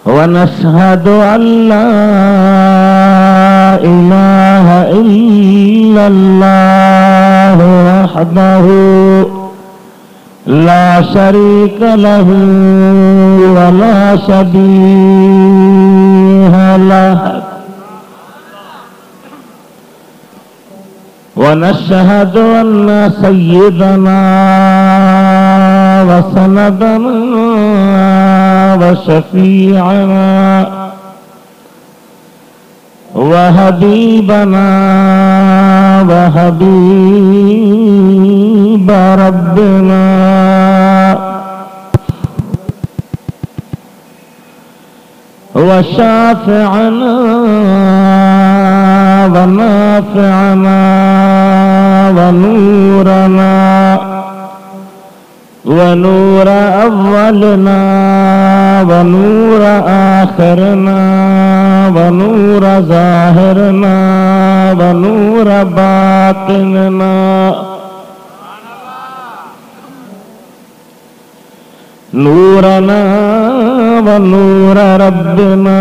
वनशहदु अल्ला इलाहा इल्लल्लाह वहदहु ला शरीक लहू वला शबीहा लहू वनशहदु अन्न सय्यदना वसनदना वशफीअना वहबीबना वहबीब रब्बिना वशाफ़िअना वनाफ़िअना वनूरना वनूर अव्वलना वनूर आखिरना वनूर ज़ाहिरना वनूर बातिनना नूरना वनूर रब्बिना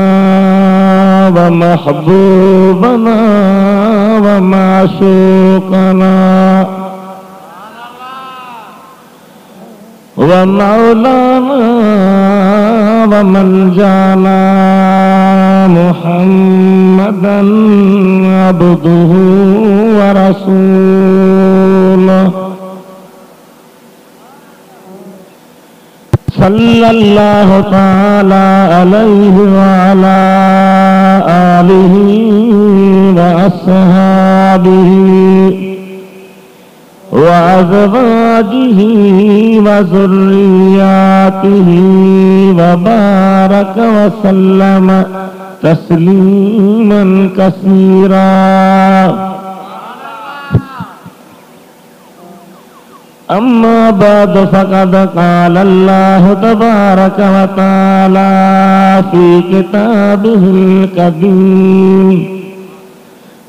वमहबूबना वमाशूक़ना वमौलाना वमनजाना मुहम्मदन अब्दुहु व रसूलुहु सल्लल्लाहु तआला अलैहि व अला आलिहि व अस्हाबिहि व अज़वाजिहि व ज़ुर्रिय्यातिहि व बारक व सल्लम तस्लीमन कसीरा। अम्मा बाद फ़क़द क़ाल अल्लाहु तबारक व तआला फ़ी किताबिहिल कदीम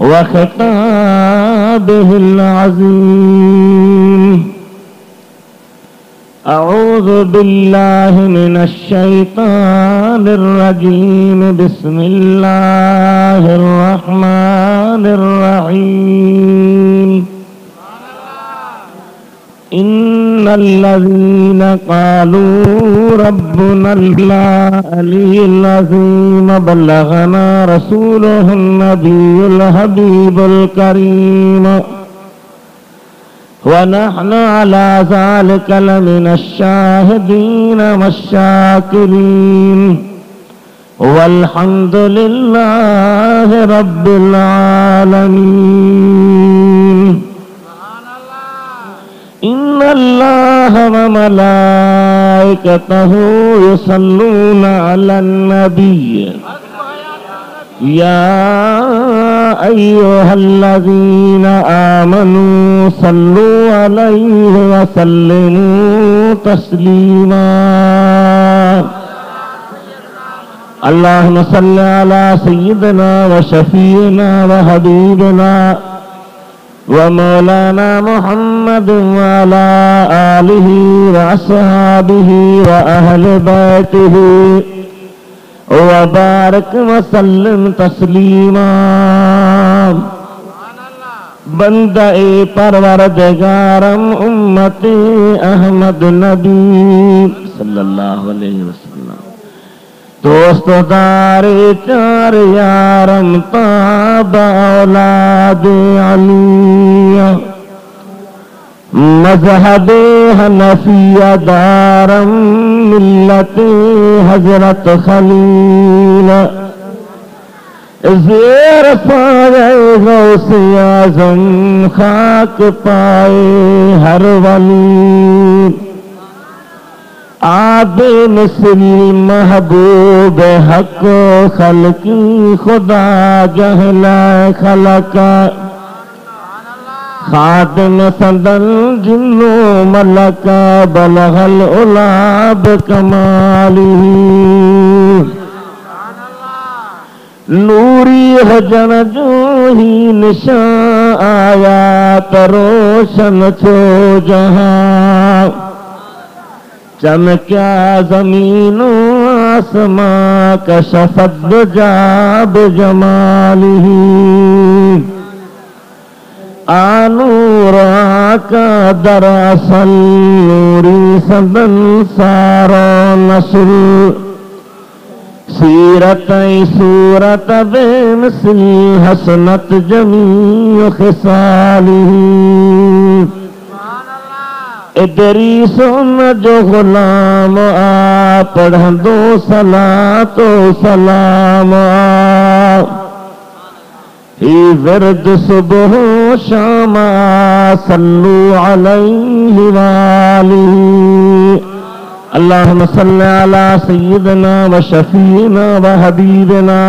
व ख़िताबिहिल अज़ीम। अऊज़ु बिल्लाहि मिनश शैतानिर रजीम। बिस्मिल्लाहिर रहमानिर रहीम। इन्नल्लज़ीना क़ालू रब्बुनल्लाहु अलियुल अज़ीम बल्लगना रसूलुहुन नबियुल हबीबुल करीम व नहनु अला ज़ालिका लमिनश शाहिदीन वश्शाकिरीन वल्हम्दुलिल्लाहि रब्बिल आलमीन। इन्नल्लाह व मलाइकतहु युसल्लूना अलन नबी या अय्युहल्लज़ीना आमनू सल्लू अलैहि व सल्लिमू तस्लीमा। अल्लाहुम्मा सल्लि अला सय्यिदिना व शफीना व हबीबिना व मौलाना मुहम्मद व अला आलिहि व अस्हाबिहि व अहले बैतिहि व बारिक व सल्लिम तस्लीमा। बंदे परवरदिगारम उम्मते अहमद नबी सल्लल्लाहु अलैहि वसल्लम। दोस्तों दारे चार यारम ताब औलाद अलिया मज़हब हनफिया दारम मिल्लत हजरत खलील ज़ेर पाए गौसे आज़म खाक पाए हर वली। आबे मिसल महबूब हक खलकी खुदा जहला खलका खादिम सदल जिन्नो मलका बलगल उलाब कमाली। नूरी हजन जो ही निशा आया तरोशन छो जहां चमक्या जमीनो आसमा कशफत दुजा बिजमालिही आनूरा का दरअसल नूरी सदन सारो नस्ल सीरत सूरत बेमिसल हसनत जमी खिसालिही इदरीसुन जो गुलाम आ पढ़ंदो सलातो सलाम आ ही विरद सुबह शाम सल्लु अलैहि वालिही अल्लाहुम्मा सल्लि अला सय्यिदिना व शफीना व हबीबिना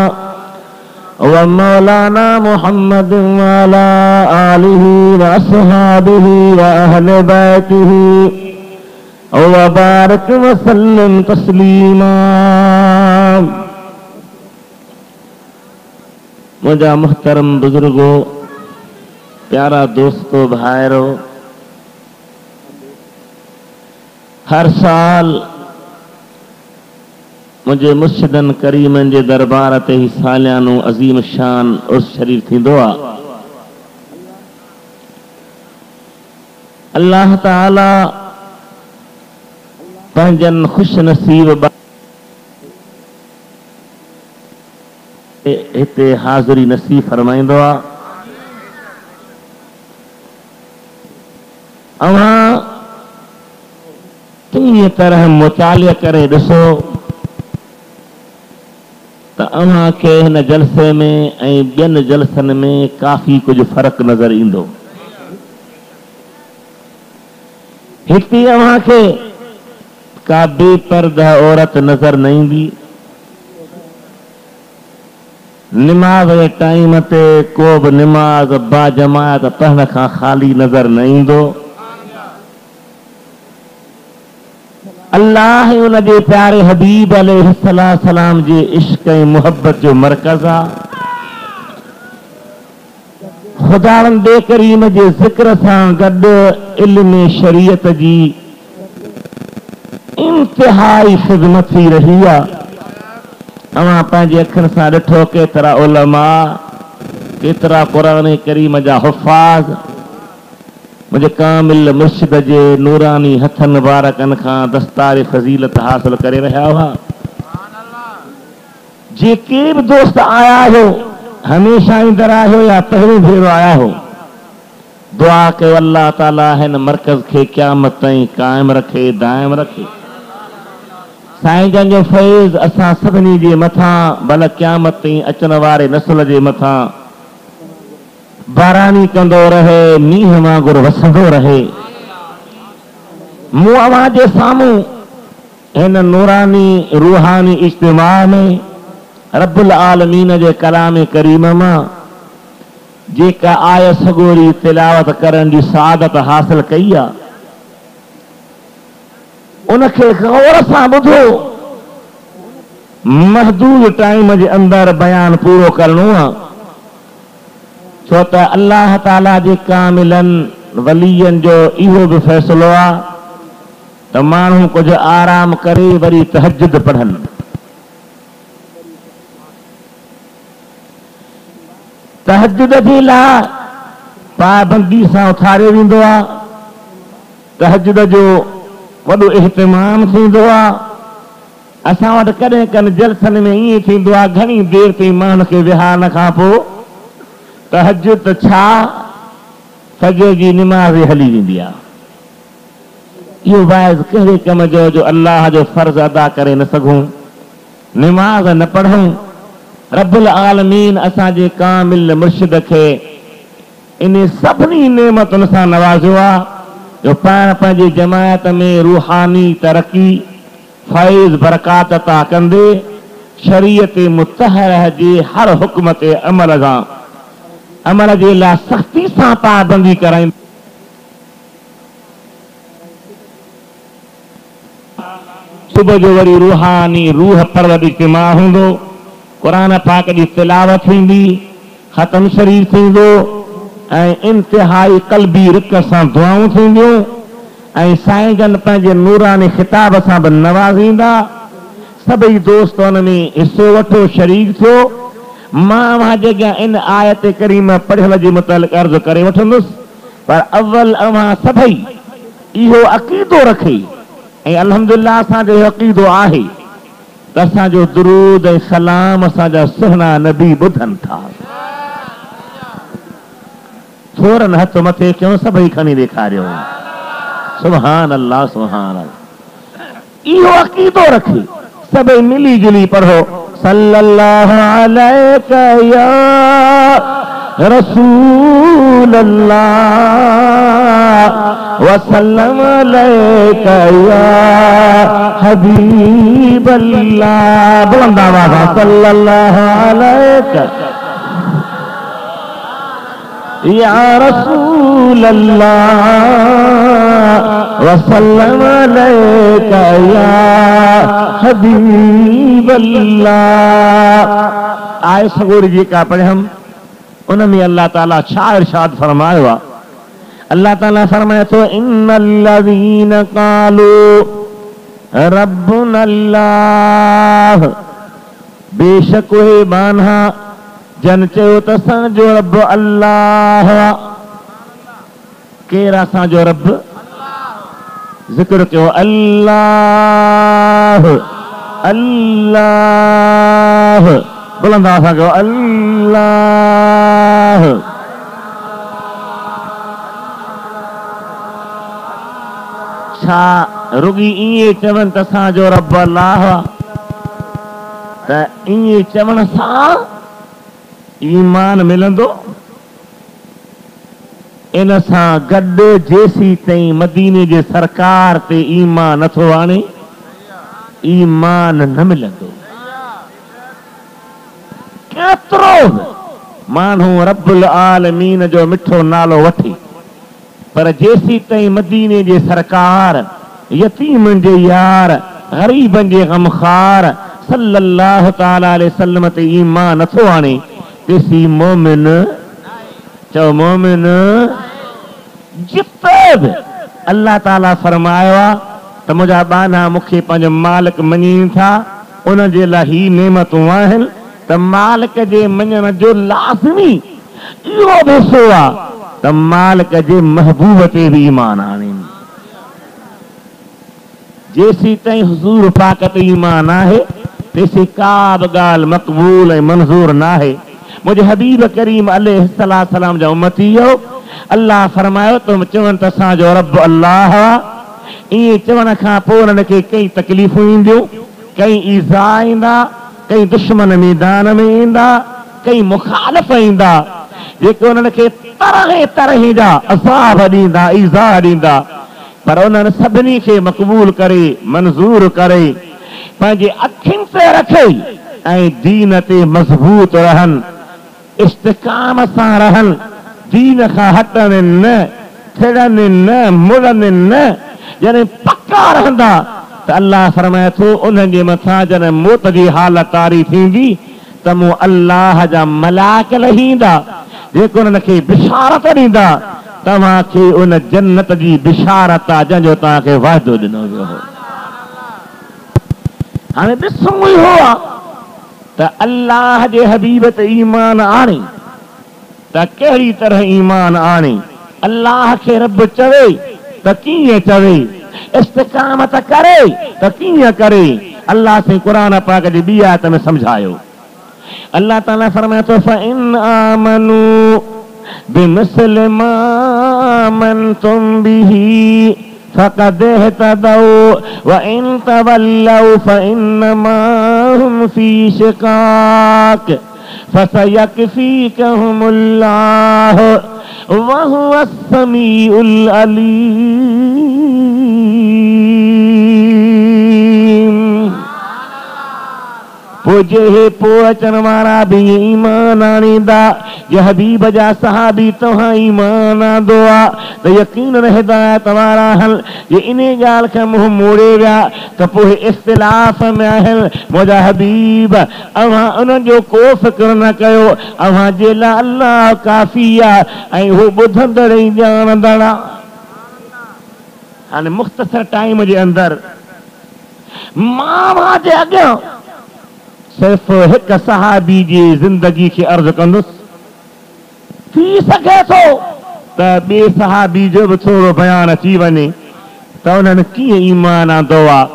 व मौलाना मुहम्मद व अला आलिही व अस्हाबिही व अहले बैतिही व बारिक व सल्लिम तस्लीमा। मुझा मुहतरम बुजुर्गो, प्यारा दोस्तों, भाइरो, हर साल मुझे मुर्शिदन करीमन जे दरबार ते ही सालियानो अजीम शान उर्स शरीफ थींदो आहे। अल्लाह ताला पंहिंजन खुश नसीब हिते हाज़िरी नसीब फरमाइंदो आहे। अवां टीह तरह मुतालिया करे ॾिसो त अवां खे हिन जलसे में ऐं ॿियनि जलसनि में काफ़ी कुझु फ़र्क़ु नज़र ईंदो। हिते अवां खे का बेपर्दा औरत नज़र न ईंदी। निमाज़ जे टाइम ते को बि निमाज़ बाजमात पढ़ण खां ख़ाली नज़र न ईंदो। अल्लाह उन जे प्यारे हबीब अलैहिस्सलाम जे इश्क ऐं मुहब्बत जो मरकज़ आहे। खुदावंदे करीम जे ज़िक्र सां गॾु इल्म शरीयत जी इंतिहाई ख़िदमत थी रही आहे। अवां पंहिंजे अखियुनि सां ॾिठो केतिरा उलमा, केतिरा क़ुरान करीम जा हुफ़ाज़ मुझे कामिल मुर्शिद जे नूरानी हथन मुबारकन खां दस्तार फज़ीलत हासिल करे रहा हुआ। जेके भी दोस्त आया हो, हमेशा ईंदड़ आयो या पहिरीं भेरो आया हो, दुआ कयो अल्लाह ताला हिन मरकज़ खे क़यामत ताईं क़ाइम रखे, दाइम रखे। साईं जन जो फैज़ असां सभिनी जे मथां भले क़यामत ताईं अचण वारे नस्ल जे मथां बारानी कंदो रहे, मींहं वांगुरु वसंदो रहे। मूं अवां जे साम्हूं हिन नूरानी रूहानी इज्तिमा में रब्बुल आलमीन जे कलाम करीम मां जेका आय सगोरी तिलावत करण जी सआदत हासिल कई आहे, उनखे गौर सां ॿुधो। महदूद टाइम जे अंदरि बयान पूरो करणो आहे, छो त अल्लाह ताला जे कामिलनि वलीयनि जो इहो बि फ़ैसिलो आहे त माण्हू कुझु आराम करे वरी तहज्जुद पढ़नि। तहज्जुद जे लाइ पाबंदी सां उथारियो वेंदो आहे। तहज्जुद जो वॾो इहतिमाम थींदो आहे। असां वटि कॾहिं कॾहिं जलसनि में ईअं थींदो आहे, घणी देरि ताईं माण्हू खे विहारण खां पोइ तहज्जुद छा फजर जी निमाज़ हली वेंदी आहे। इहो बाइज़ कहिड़े कम जो जो अल्लाह जो फर्ज़ अदा करे न सघूं, निमाज़ न पढ़ूं। रब्बुल आलमीन असांजे कामिल मुर्शिद खे इन सभिनी नेमतुनि सां नवाज़ियो आहे जो पाण पंहिंजी जमायत में रूहानी तरक़ी फैज़ बरकात अता कंदे शरीयत मुतहरा जे हर हुक्म ते अमल जे लाइ सख़्ती सां पाबंदी कराईंदो। सुबह जो वरी रूहानी रूह परवर इज्तिमा हूंदो, क़ुरान पाक जी तिलावत थींदी, ख़तम शरीफ़ थींदो ऐं इंतिहाई क़ल्बी रिक सां दुआऊं थींदियूं ऐं साईं जन पंहिंजे नूरानी खिताब सां बि नवाज़ींदा। सभई दोस्त उन में हिस्सो वठो, शरीक थियो। मां वहां जगह इन आयत करीम पढ़ियल जे मुतालिक़ अर्ज़ करे वठंदुसि, पर अव्वल अवां सभई इहो अक़ीदो रखे ऐं अल्हम्दुलिल्लाह असांजो इहो अक़ीदो आहे त असांजो दुरूद ऐं सलाम असांजा सुहिणा नबी ॿुधनि था। थोरनि हथ मथे कयूं, सभई खणी ॾेखारियो। सुभान अल्लाह, सुभान अल्लाह। इहो अक़ीदो रखे सभई मिली जुली पढ़ो, सल्लल्लाहु अलैका या रसूल अल्लाह वसल्लम अलैका या हबीब अल्लाह। बुलंद आवाज़, सल्लल्लाहु अलैका या रसूल अल्लाह वसल्लम अलैका या हबीब अल्लाह। आए सगोरी जेका पढ़े हम उन में अल्लाह ताला छा इरशाद फरमायो आहे? अल्लाह ताला फरमाए थो, इन्नल्लज़ीन क़ालू रब्बुना अल्लाह, बेशक उहे माना जन चयो त असांजो रब अल्लाह। केरु असांजो रब? ज़िक्र कयो, अल्लाह अल्लाह। बुलंद आवाज़ सां कयो, अल्लाह। छा रुगी ईअं चवनि त असांजो रब अल्लाह? त ईअं चवण सां ईमान मिलंदो? इन सां गॾु जेसी ताईं मदीने जे सरकार ते ईमान नथो आणे, ईमान न मिलंदो। केतिरो माण्हू रब्बुल आलमीन जो मिठो नालो वठे, पर जेसी ताईं मदीने जे सरकार, यतीमनि जे यार, ग़रीबनि जे गमखार सल्लल्लाहु ताला अलैहि वसल्लम ते ईमान नथो आणे, तेसी मोमिन। चओ मोमिन। जिते बि अल्लाह ताला फरमायो आहे त मुंहिंजा बाना मूंखे पंहिंजो मालिक मञीनि था, उन जे लाइ ही नेमतूं आहिनि त मालिक जे मञण जो लाज़मी इहो बि हिसो आहे त मालिक जे महबूब ते बि ईमान आणीनि। जेसी ताईं हुज़ूर पाक ते ईमान आहे, तेसी का बि ॻाल्हि मक़बूल ऐं मंज़ूर न आहे। मुंहिंजे हबीब करीम अलैहिस्सलाम जा उम्मती हो, अल्लाह फरमायो त चवनि त असांजो रब अल्लाह। ईअं चवण खां पोइ उन्हनि खे कई तकलीफ़ूं ईंदियूं, कई ईज़ा ईंदा, कई दुश्मन मैदान में ईंदा, कई मुखालिफ़ ईंदा, जेके उन्हनि खे तरह तरह जा अज़ाब ॾींदा, ईज़ा ॾींदा। पर उन्हनि सभिनी खे मक़बूल करे, मंज़ूर करे, पंहिंजे अखियुनि ते रखे ऐं दीन ते मज़बूत रहनि, इस्तिक़ाम सां रहनि, दीन खां हटनि न, थिड़नि न, मुड़नि न। जॾहिं पक्का रहंदा त अल्लाह फरमाए थो उन्हनि जे मथां जॾहिं मौत जी हालत तारी थींदी त मूं अल्लाह जा मलाइक लहींदा, जेके उन्हनि खे बिशारत ॾींदा, तव्हांखे उन जन्नत जी बिशारत आहे जंहिंजो तव्हांखे वाइदो ॾिनो वियो हो। हाणे ॾिसूं इहो आहे त अल्लाह जे हबीब ते ईमान आणे त कहिड़ी तरह ईमान आणे। अल्लाह खे रब चवे त कीअं चवे, इस्तिक़ामत करे त कीअं करे। अल्लाह से क़ुरान पाक जी ॿी आयत में समझायो। अल्लाह ताला फरमाए थो, फ़इन आमनू बिमिस्लि मा आमनतुम बिही फ़क़द इहतदौ व इन तवल्लौ फ़इन्नमा हुम फ़ी शिक़ाक़ फसयकफ़ीकहुमुल्लाह व हुवस समीउल अलीम। पोइ अचण वारा बि ईमान आणींदा, जे हबीब जा सहाबी तव्हां ईमान आंदो आहे त यकीनन हिदायत वारा आहिनि। जे इन ॻाल्हि खे मुंहुं मोड़े विया त पोइ इख़्तिलाफ़ में आहिनि। मुंहिंजा हबीब, अव्हां उन्हनि जो को फ़िक्र न कयो, अव्हां जे लाइ अल्लाह काफ़ी आहे ऐं हू ॿुधंदड़ ऐं ॼाणंदड़ आहे। हाणे मुख़्तसर टाइम जे अंदरि मां जे अॻियां सिर्फ़ हिकु सहाबी जी ज़िंदगी खे अर्ज़ कंदुसि। थी सघे थो त ॿिए सहाबी जो बि थोरो बयानु अची वञे त उन्हनि कीअं ईमान आंदो आहे।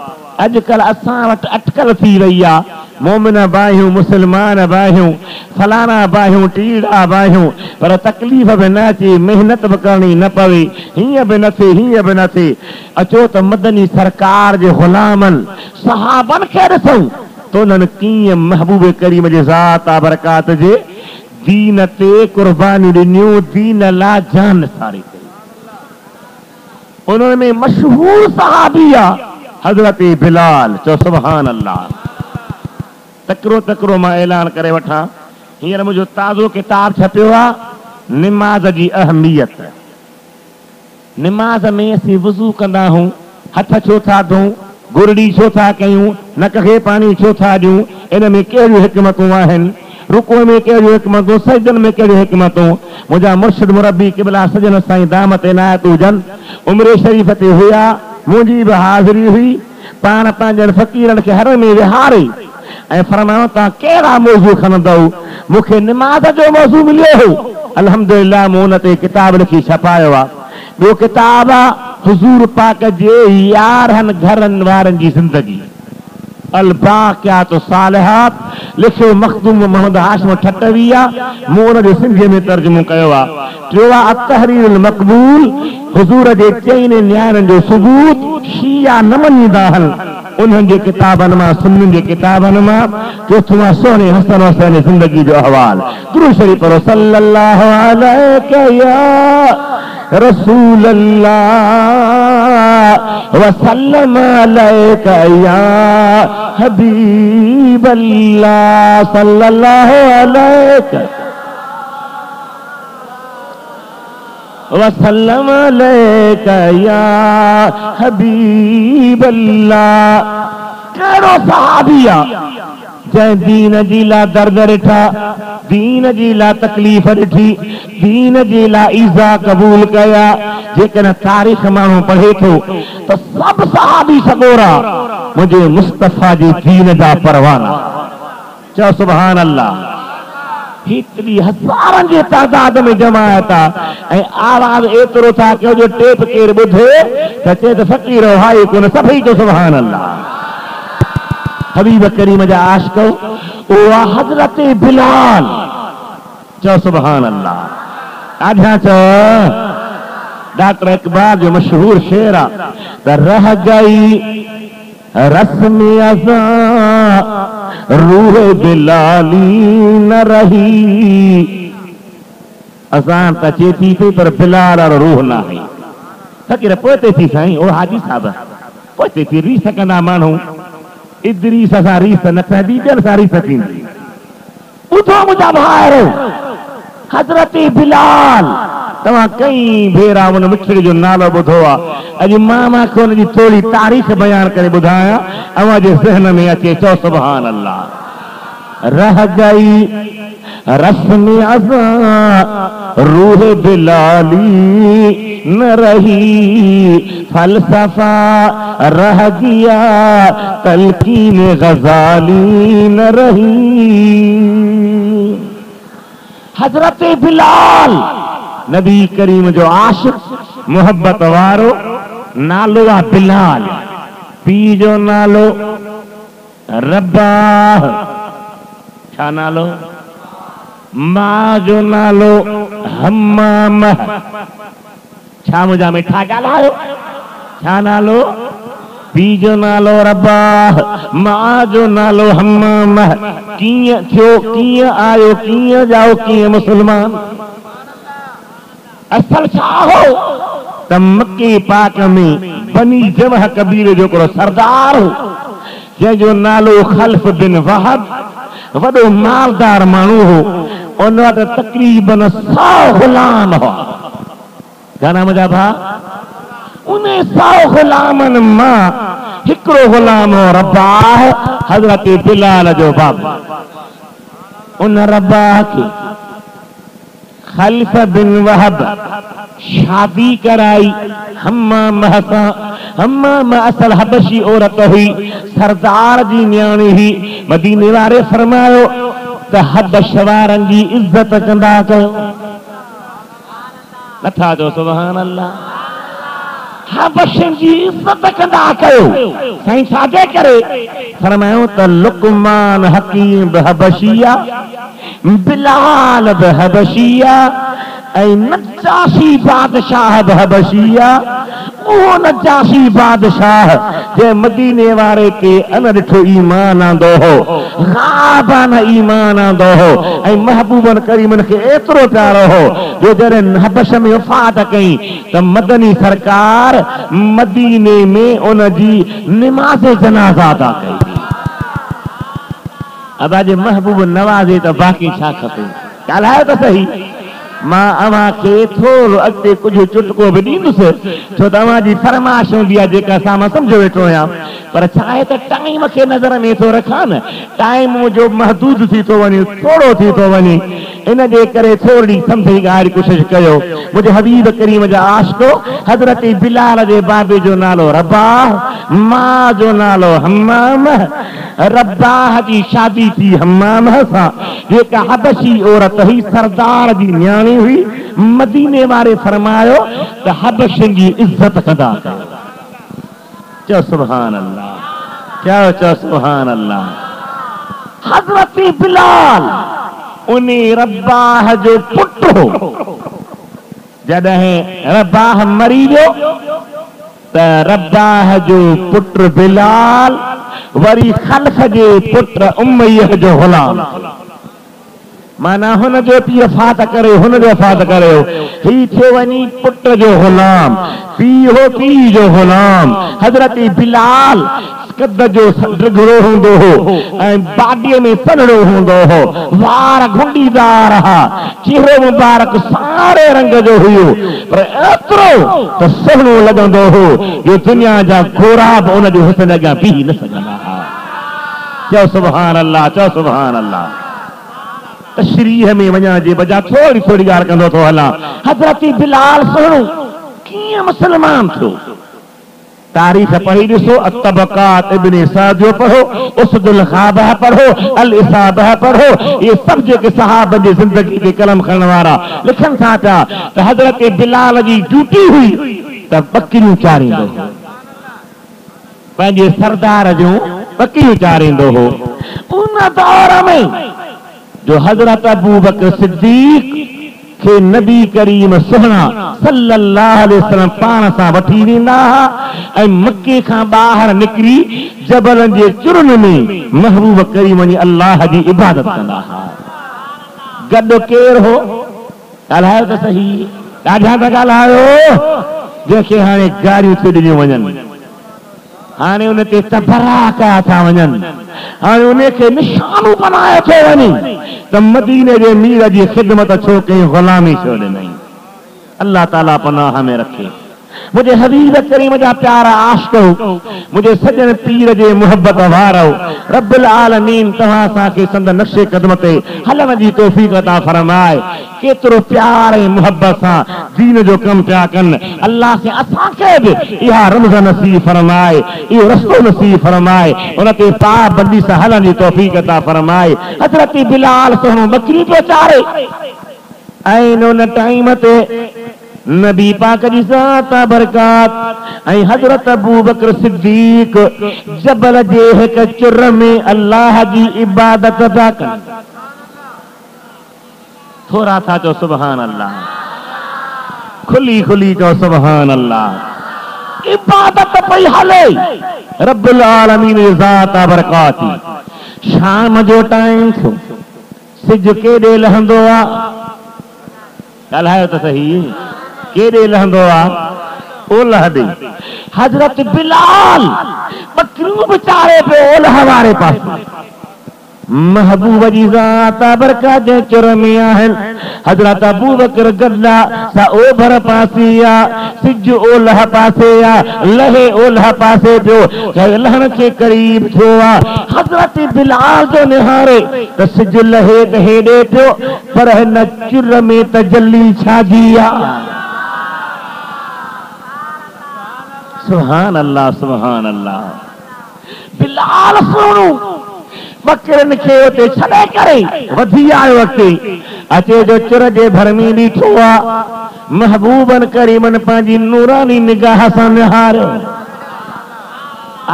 अॼुकल्ह असां वटि अटकल थी वई आहे, मोमिन बाहियूं, मुस्लमान बाहियूं, फलाना बाहियूं, टीड़ा बाहियूं, पर तकलीफ़ बि न अचे, मेहनत बि करणी न पवे, हीअं बि न थिए, हीअं बि न थिए। अचो त मदनी सरकार जे ग़ुलामनि सहाबनि खे ॾिसूं त उन्हनि कीअं महबूब करीम जे ज़ात बरकात जे दीन ते कुर्बानी ॾिनियूं, दीन लाइ जान निसारे कई। उन्हनि में मशहूर सहाबी आहे हज़रत बिलाल। चओ सुभान अल्लाह। तकरो तकरो मां ऐलान करे वठां, हींअर मुंहिंजो ताज़ो किताब छपियो आहे निमाज़ जी अहमियत। निमाज़ में असीं वुज़ू कंदा आहियूं, हथ छो था धोऊं, गुरड़ी छो था कयूं, नक खे पाणी छो था ॾियूं, इन में कहिड़ियूं हिकमतूं आहिनि, रुको में कहिड़ियूं हिकमतूं, सजदनि में कहिड़ियूं हिकमतूं। मुंहिंजा मुर्शिद मुरब्बी क़िबला सजन साईं दामत इनायत हुजनि उम्रे शरीफ़ ते हुया, मुंहिंजी बि हाज़िरी हुई। पाण पंहिंजनि फ़क़ीरनि खे हर में विहारे ऐं फरमायो तव्हां कहिड़ा मौज़ू खणंदव। मूंखे निमाज़ जो मौज़ू मिलियो हो, अल्हम्दुलिल्लाह मूं हुन ते किताब लिखी छपायो आहे। ॿियो किताब आहे हुज़ूर पाक जे 11 घरनि वारनि जी ज़िंदगी, अल बाक़ियात सालिहात, लिखियो मखदूम मोहम्मद हाशिम ठटवी आहे, मूं हुन जो सिंधीअ में तर्जुमो कयो आहे। टियों आहे अतहरीरुल मक़बूल, हुज़ूर जे चइनि न्यारनि जो सबूत, शिया न मञींदा आहिनि उन्हनि जे किताबनि मां, सुन्नियुनि जे किताबनि मां। चौथों आहे सोने हसन हुसैन जी ज़िंदगी जो अहवाल। दुरूद शरीफ़ पढ़ो, सल्लल्लाहु अलैहि या रसूल अल्लाह व सल्लम अलैका या हबीब अल्लाह, सल्लल्लाहु अलैका वसल्लम अलैका या हबीब अल्लाह। कहिड़ो सहाबी आहे जंहिं दीन जी लाइ दर्द ॾिठा, दीन जी लाइ तकलीफ़ ॾिठी, दीन जी लाइ ईज़ा क़बूल कया। जेकॾहिं तारीख़ माण्हू पढ़े थो त सभु सहाबी सॻोरा मुंहिंजे मुस्तफ़ा जी दीन जा परवाना। चओ सुभान अल्लाह। हेतिरी हज़ारनि जे तादाद में जमायत आहे ऐं आवाज़ एतिरो था कयो जो टेप केरु ॿुधे त चए त फ़क़ीर हाई कोन, सभई चओ सुभान अल्लाह। हबीब करीम जा आशिक़ उहा हज़रत बिलाल। चओ सुभान अल्लाह। आजा चओ। डॉक्टर इक़बाल जो मशहूर शेर आहे त रह गई रस्म अज़ां रूह बिलाली न रही। अज़ां त अचे थी पई पर बिलाल वारो रूह न आहे। फ़क़ीर पोइ थी साईं, ओ हाजी साहब पोइ थी रीस कंदा माण्हू, इदरीस सां रीस न थींदी, ॿियनि सां रीस थींदी। ॿुधो मुंहिंजा भाइरो, हज़रत बिलाल तव्हां कई भेरा उन मिठड़े जो नालो ॿुधो आहे। अॼु मां खे हुनजी थोरी तारीख़ बयान करे ॿुधायां, अव्हां जे ज़हन में अचे। चओ सुभान अल्लाह। रह गई रस्म अज़ां रूह बिलाली न रही, फलसफा रह गया तलकीन गजाली न रही। हज़रत बिलाल नबी करीम जो आशिक़ मोहब्बत वारो नालो आहे बिलाल। पीउ जो नालो रब्बाह, छा नालो? मां जो नालो हम्माम। छा मुंहिंजा मिठा ॻाल्हायो? छा नालो? पीउ जो नालो रब्बाह, मां जो नालो हम्माम। कीअं थियो, कीअं आयो, कीअं जाओ, कीअं मुस्लमान? असल छा हो त मक्के पाक में बनी जमह कबीले जो हिकिड़ो सरदार हो जंहिंजो नालो खल्फ बिन वहब, वॾो मालदार माण्हू हो। उन वटि तक़रीबन 100 ग़ुलाम हुआ। घणा मुंहिंजा भाउ? उन 100 ग़ुलामनि मां हिकिड़ो ग़ुलाम हो रब्बाह, हज़रत बिलाल जो बाबा। उन रब्बाह खे खल्फ बिन वहब शादी कराई हम्माम सां। हम्माम असल हबशी औरत हुई, सरदार जी न्याणी हुई। मदीने वारे फरमायो त हबश वारनि जी इज्जत कंदा कयो। नथा जो सुभान अल्लाह। हबशनि जी इज्जत कंदा कयो। साईं छाजे करे? फरमायो त लुकमान हकीम बि हबशिया, बिलाल बि हबशिया, ऐं नजाशी बादशाह बि हबशिया। उहो नजाशी बादशाह जे मदीने वारे के अन ॾिठो ईमान आंदो हो, ग़ाबान ईमान आंदो हो, ऐं महबूबन करीमन खे एतिरो प्यारो हो जो जॾहिं हबश में वफ़ात कई त मदनी सरकार मदीने में उन जी निमाज़ जनाज़ा अदा कई। अदा जे महबूब नवाज़े त बाक़ी छा खपे? ॻाल्हायो त सही। मां अव्हां खे थोरो अॻिते कुझु चुटको बि ॾींदुसि, छो त अव्हां जी फरमाइश हूंदी आहे जेका असां मां सम्झो वेठो आहियां। पर छा आहे त टाइम खे नज़र में थो रखां न, टाइम जो महदूद थी थो वञे, थोरो थी थो वञे, इन जे करे थोरी सम्झ जी ॻाल्हि कोशिशि कयो। मुंहिंजे हबीब करीम जा आशिको हज़रत बिलाल जे बाबे जो नालो रबाह, मां जो नालो हम्माम। रबाह जी शादी थी हम्माम सां, जेका हबशी औरत हुई, सरदार जी न्याणी हुई। मदीने वारे फरमायो त हबशनि जी इज्जत कंदा कयो। चओ सुभान अल्लाह, चओ सुभान अल्लाह। हज़रत बिलाल उन रबाह जो पुटु हो। जॾहिं रबाह मरी वियो त रबाह जो पुटु बिलाल वरी खल्फ जे पुटु उमय्यह जो ग़ुलाम, माना हुन जो पीउ वफ़ात करे, हुन जो वफ़ात करे ही थियो वञी पुट जो ग़ुलाम, पीउ हो पीउ जो ग़ुलाम। हज़रत बिलाल कद जो ढिघरो हूंदो हो ऐं बाडीअ में सनड़ो हूंदो हो, वार घुंडीदार हा, चेहरो मुबारक सारे रंग जो हुयो, पर एतिरो त सुहिणो लॻंदो हो जो दुनिया जा गोरा बि उन जो हुस्न अॻियां बीह न सघंदा हा। चओ सुभान अल्लाह, चओ सुभान अल्लाह। तशरीह में वञण जे बजाय थोरी थोरी ॻाल्हि कंदो थो हलां। हज़रत बिलाल सुहिणो कीअं मुस्लमान थियो? तारीख़ पढ़ी ॾिसो, अतबकात इब्न साद जो पढ़ो, उसदुल ग़ाबह पढ़ो, अल इसाबह पढ़ो। ये सब जेके सहाबा जी ज़िंदगी के कलम खणण वारा लिखनि था पिया त हज़रत बिलाल जी ड्यूटी हुई त बकरियूं चारींदो हो, पंहिंजे सरदार जूं बकरियूं चारींदो हो। उन दौर में जो हज़रत अबू बकर सिद्दीक़ के नबी करीम सुहिणा सल्लल्लाहु अलैहि वसल्लम पाण सां वठी वेंदा ऐं मके खां ॿाहिरि निकिरी जबलनि जे चुरन में महबूब करीम जी अल्लाह जी इबादत कंदा हुआ। गॾु केरु हो? ॻाल्हायो त सही, ॾाढा था ॻाल्हायो। जंहिंखे हाणे गाड़ियूं थी ॾिनियूं वञनि, हाणे उन ते तबरा कया था वञनि, हाणे उनखे निशानो बनायो थो वञे त मदीने जे मीर जी ख़िदमत छो कई, ग़ुलामी छो ॾिनई। अल्लाह ताला पनाह में रखे। मुझे हबीब करीम जा प्यारा आशिको, मुझे सजन पीर जे मोहब्बत वारो रब्बुल आलमीन तव्हां असांखे संद नक्शे कदम ते हलण जी तौफ़ीक़ अता फरमाए। केतिरो प्यार ऐं मोहब्बत सां दीन जो कमु पिया कनि। अल्लाह से असांखे बि इहा रमज़ नसीब फरमाए, इहो रस्तो नसीब फरमाए, उन ते पाबंदी सां हलण जी तौफ़ीक़ अता फरमाए। हज़रत बिलाल सुहिणो बकरी पियो चारे ऐं उन टाइम ते नबी पाक जी ज़ात बरकात ऐं हज़रत अबू बकर सिद्दीक़ जबल जे हिक चुर में अल्लाह जी इबादत पिया कनि। थोरा था चओ सुभान अल्लाह, खुली खुली चओ सुभान अल्लाह। इबादत पई हले रब्बुल आलमीन जी ज़ात बरकात। शाम जो टाइम थियो, सिज केॾे लहंदो आहे? ॻाल्हायो त सही, केॾे लहंदो आहे? ओलह ॾे। हज़रत बिलाल बकरियूं बि चारे पियो ओलह वारे पासे। महबूब जी ज़ात बरकात जे चुर में आहिनि। हज़रत अबू बकर गद्दा सा ओभर पासे आ, सिज ओलह पासे आ, लहे ओलह पासे पियो, लहण के करीब थियो आहे। हज़रत बिलाल जो निहारे त सिज लहे त हेॾे पियो, पर हिन चुर में तजल्ली छाजी आहे? सुभान अल्लाह सुभान अल्लाह। बिलाल सुनो बकरन खे उते छॾे करे वधी आयो अॻिते अचे जो चुर जे भर में बीठो आहे महबूबन करीमन पंहिंजी नूरानी निगाह सां निहारियो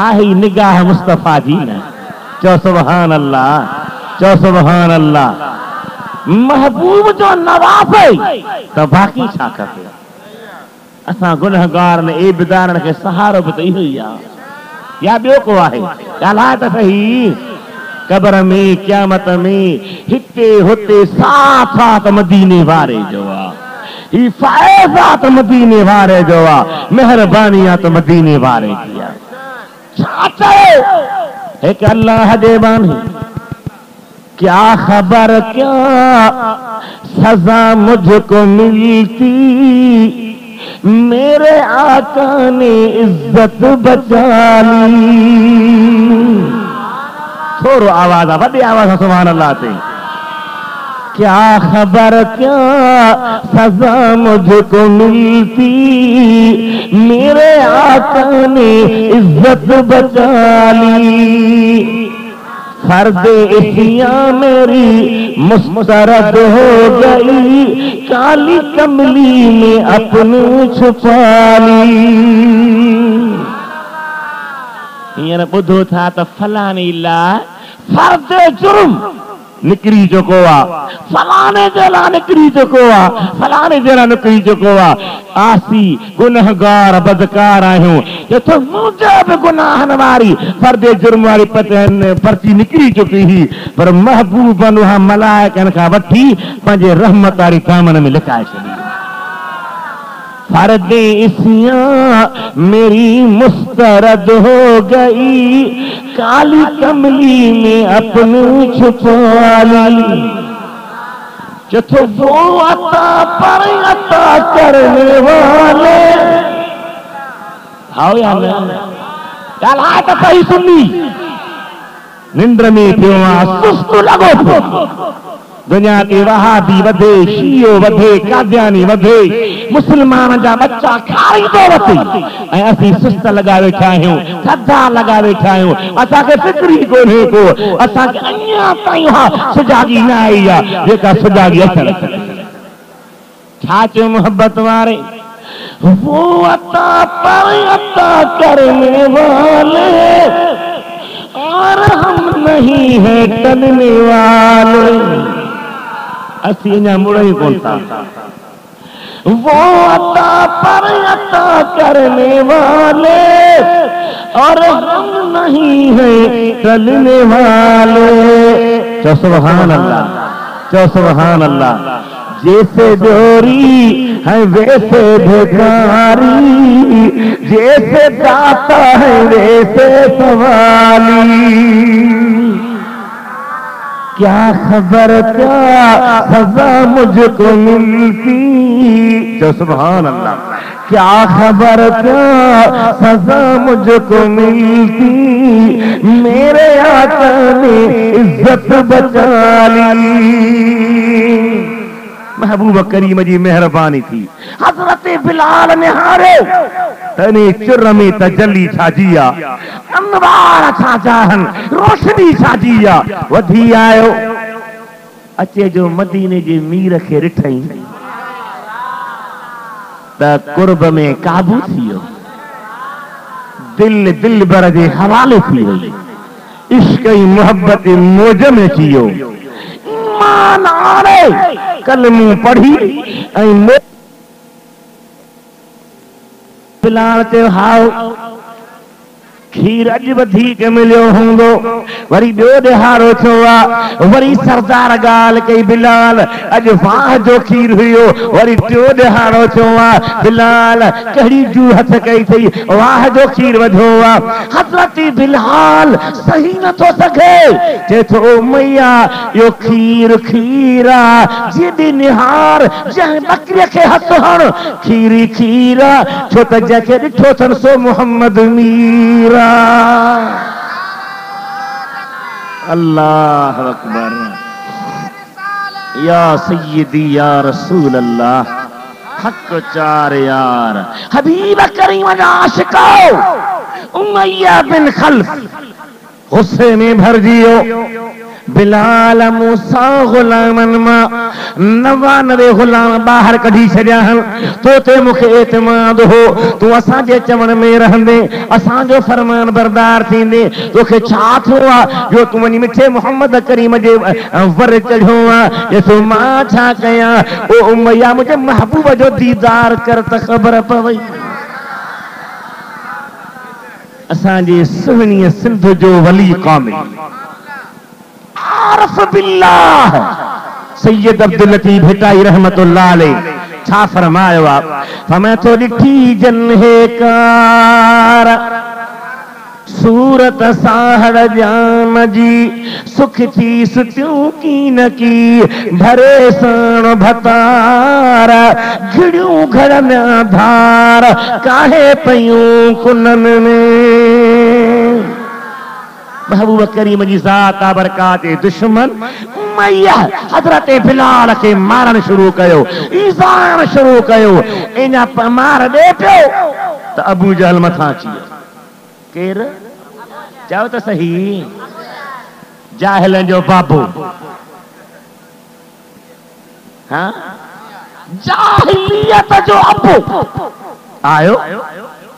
आहे निगाह मुस्तफ़ा जी न चओ सुभान अल्लाह चओ सुभान अल्लाह। महबूब जो नवाज़ त बाक़ी छा खपे असां गुनहगार ने ए बिदारन के सहारो भी तो इहो ही आहे या ॿियो को आहे ॻाल्हाए त सही। कब्र में क़यामत में हिते हुते साथ साथ मदीने वारे जो आहे ही फ़ैज़ात मदीने वारे जो आहे मेहरबानियात मदीने वारे की आहे। छा चयो एक अल्लाह जे बानी क्या खबर क्या सजा मुझको मिलती मेरे आका ने इज्जत बचा ली। थोरो आवाज आहे वॾे आवाज सुभान अल्लाह ते। क्या खबर क्या सजा मुझको मिलती मेरे आका ने इज्जत बचा ली। फर्दे इसिया मेरी मुस्तरद हो गई काली कमली में अपने छुपा ली। हींअर ॿुधो था त फलानी लाइ फर्दे जुर्म निकिरी चुको आहे फलाने जे लाइ निकिरी चुको आहे फलाने जे लाइ निकिरी चुको आहे। आसी गुनहगार बदकार आहियूं जो मुंहिंजा बि गुनाहनि वारी फर्दे जुर्म वारी पर्ची निकिरी चुकी हुई पर महबूब उहा मलाइकनि खां वठी पंहिंजे रहमत वारी दामन में लिकाए छॾी। फर्दे इसिया मेरी मुस्तरद हो गई काली कमली में अपने छुपा ली। चौथो वो अता पर अता करने वाले आओ यार ॻाल्हाए त सही सुनी निंड में पियो आहे सुस्त लॻो दुनिया के वहाबी वधे शियो वधे कादियानी वधे मुसलमान जा बच्चा खारींदो वधे ऐं असीं सुस्त लॻाए वेठा आहियूं थधा लॻाए वेठा आहियूं असांखे फिक्र ई कोन्हे को असांखे अञा ताईं हा सुजागी न आई आहे जेका सुजागी अचणु छा चयो मोहब्बत वारे वो अता पर अता करने वाले और हम नहीं है टलने वाले। असी अञा मुड़ ही कोन था। वो अता पर अता करने वाले और हम नहीं है टलने वाले। चो सुभान अल्लाह चो सुभान अल्लाह। जैसे जोरी है वैसे भिखारी जैसे दाता है वैसे सवाली। क्या खबर क्या सजा मुझको मिलती जो सुभान अल्लाह। क्या खबर क्या सजा मुझको मिलती मेरे आका ने इज्जत बचा ली। महबूब करीम जी मेहरबानी थी हजरत बिलाल ने हारे तने चुर में तजल्ली छाजी आहे अनवार छा चाहन रोशनी छाजी आहे वधी आयो अचे जो मदीने जे मीर खे ॾिठई त कुर्ब में काबू थी वियो दिल दिल भर जे हवाले थी वई इश्क ऐं मोहब्बत मौज में थी वियो ईमान आणे कलमू पढ़ी ऐं बिलाल ते हाउ खीर अॼु वधीक मिलियो हूंदो वरी ॿियो ॾिहारो थियो आहे वरी सरदार ॻाल्हि कई बिलाल अॼु वाह जो खीर हुयो वरी टियों ॾिहारो थियो आहे बिलाल कहिड़ी जू हथ कई अथई वाह जो खीर वधियो आहे हज़रत बिलाल सही नथो सघे चए थो मैया इहो खीर खीर आहे जेॾी निहार जंहिं बकरीअ खे हथ हण खीर ई खीर आहे छो त जंहिंखे ॾिठो अथनि सो मोहम्मद मीर अल्लाह अकबर या सय्यदी या रसूल अल्लाह हक चार यार हबीब करीम आशिको उमैया बिन खल्फ गुस्से में भर जियो बिलाल मूसा गुलामन मां 99 गुलाम बाहर कढी छड़िया तो ते मुखे एतमाद हो तू असांजे चवण में रहंदे असांजो फरमान बरदार थींदे तोखे छा थियो आ जो तू वनी मिठे मोहम्मद करीम जे वर चढ़ियो आ ये तो मां छा कया ओ उमैया मुझे महबूब जो दीदार कर त खबर पवई असांजे सुहणी सिंध जो वली कौमी आरफ बिल्लाह सैयद अब्दुल लतीफ भिटाई रहमतुल्लाह अलैह छा फरमायो आप मैं तो ॾिठी जन्हे कार सूरत साहड़ जाम जी सुख थी सुतियूं की न की भरे साण भतार घिड़ियूं घर में धार काहे पयूं कुनन में महबूब करीम जी ज़ात बरकात दुश्मन उमैया हजरत बिलाल के मारण शुरू कयो ईज़ान शुरू कयो इना मार दे पियो त अबू जहल मथा अची केर चओ त सही जाहिलन जो बाबू हाँ जाहिलियत जो अबू आयो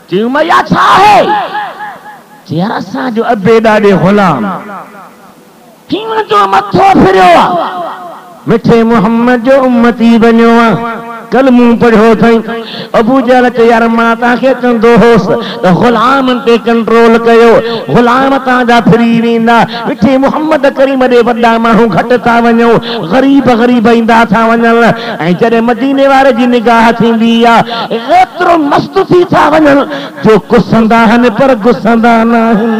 जी उमैया छा है यार असांजो अबे ॾाढे गुलाम कीअं जो मथो फिरियो आ मिठे मोहम्मद जो उम्मती बनियो आ कल मुंह पढ़ियो थई अबू जहल चयो यार मां तव्हांखे चवंदो होसि त गुलामनि ते कंट्रोल कयो गुलाम तव्हांजा फिरी वेंदा मिठे मोहम्मद करीम ॾे वॾा माण्हू घटि था वञो ग़रीब ईंदा था वञनि ऐं जॾहिं मदीने वारे जी निगाह थींदी आहे एतिरो मस्तु थी था वञनि जो गुसंदा आहिनि पर गुसंदा न आहिनि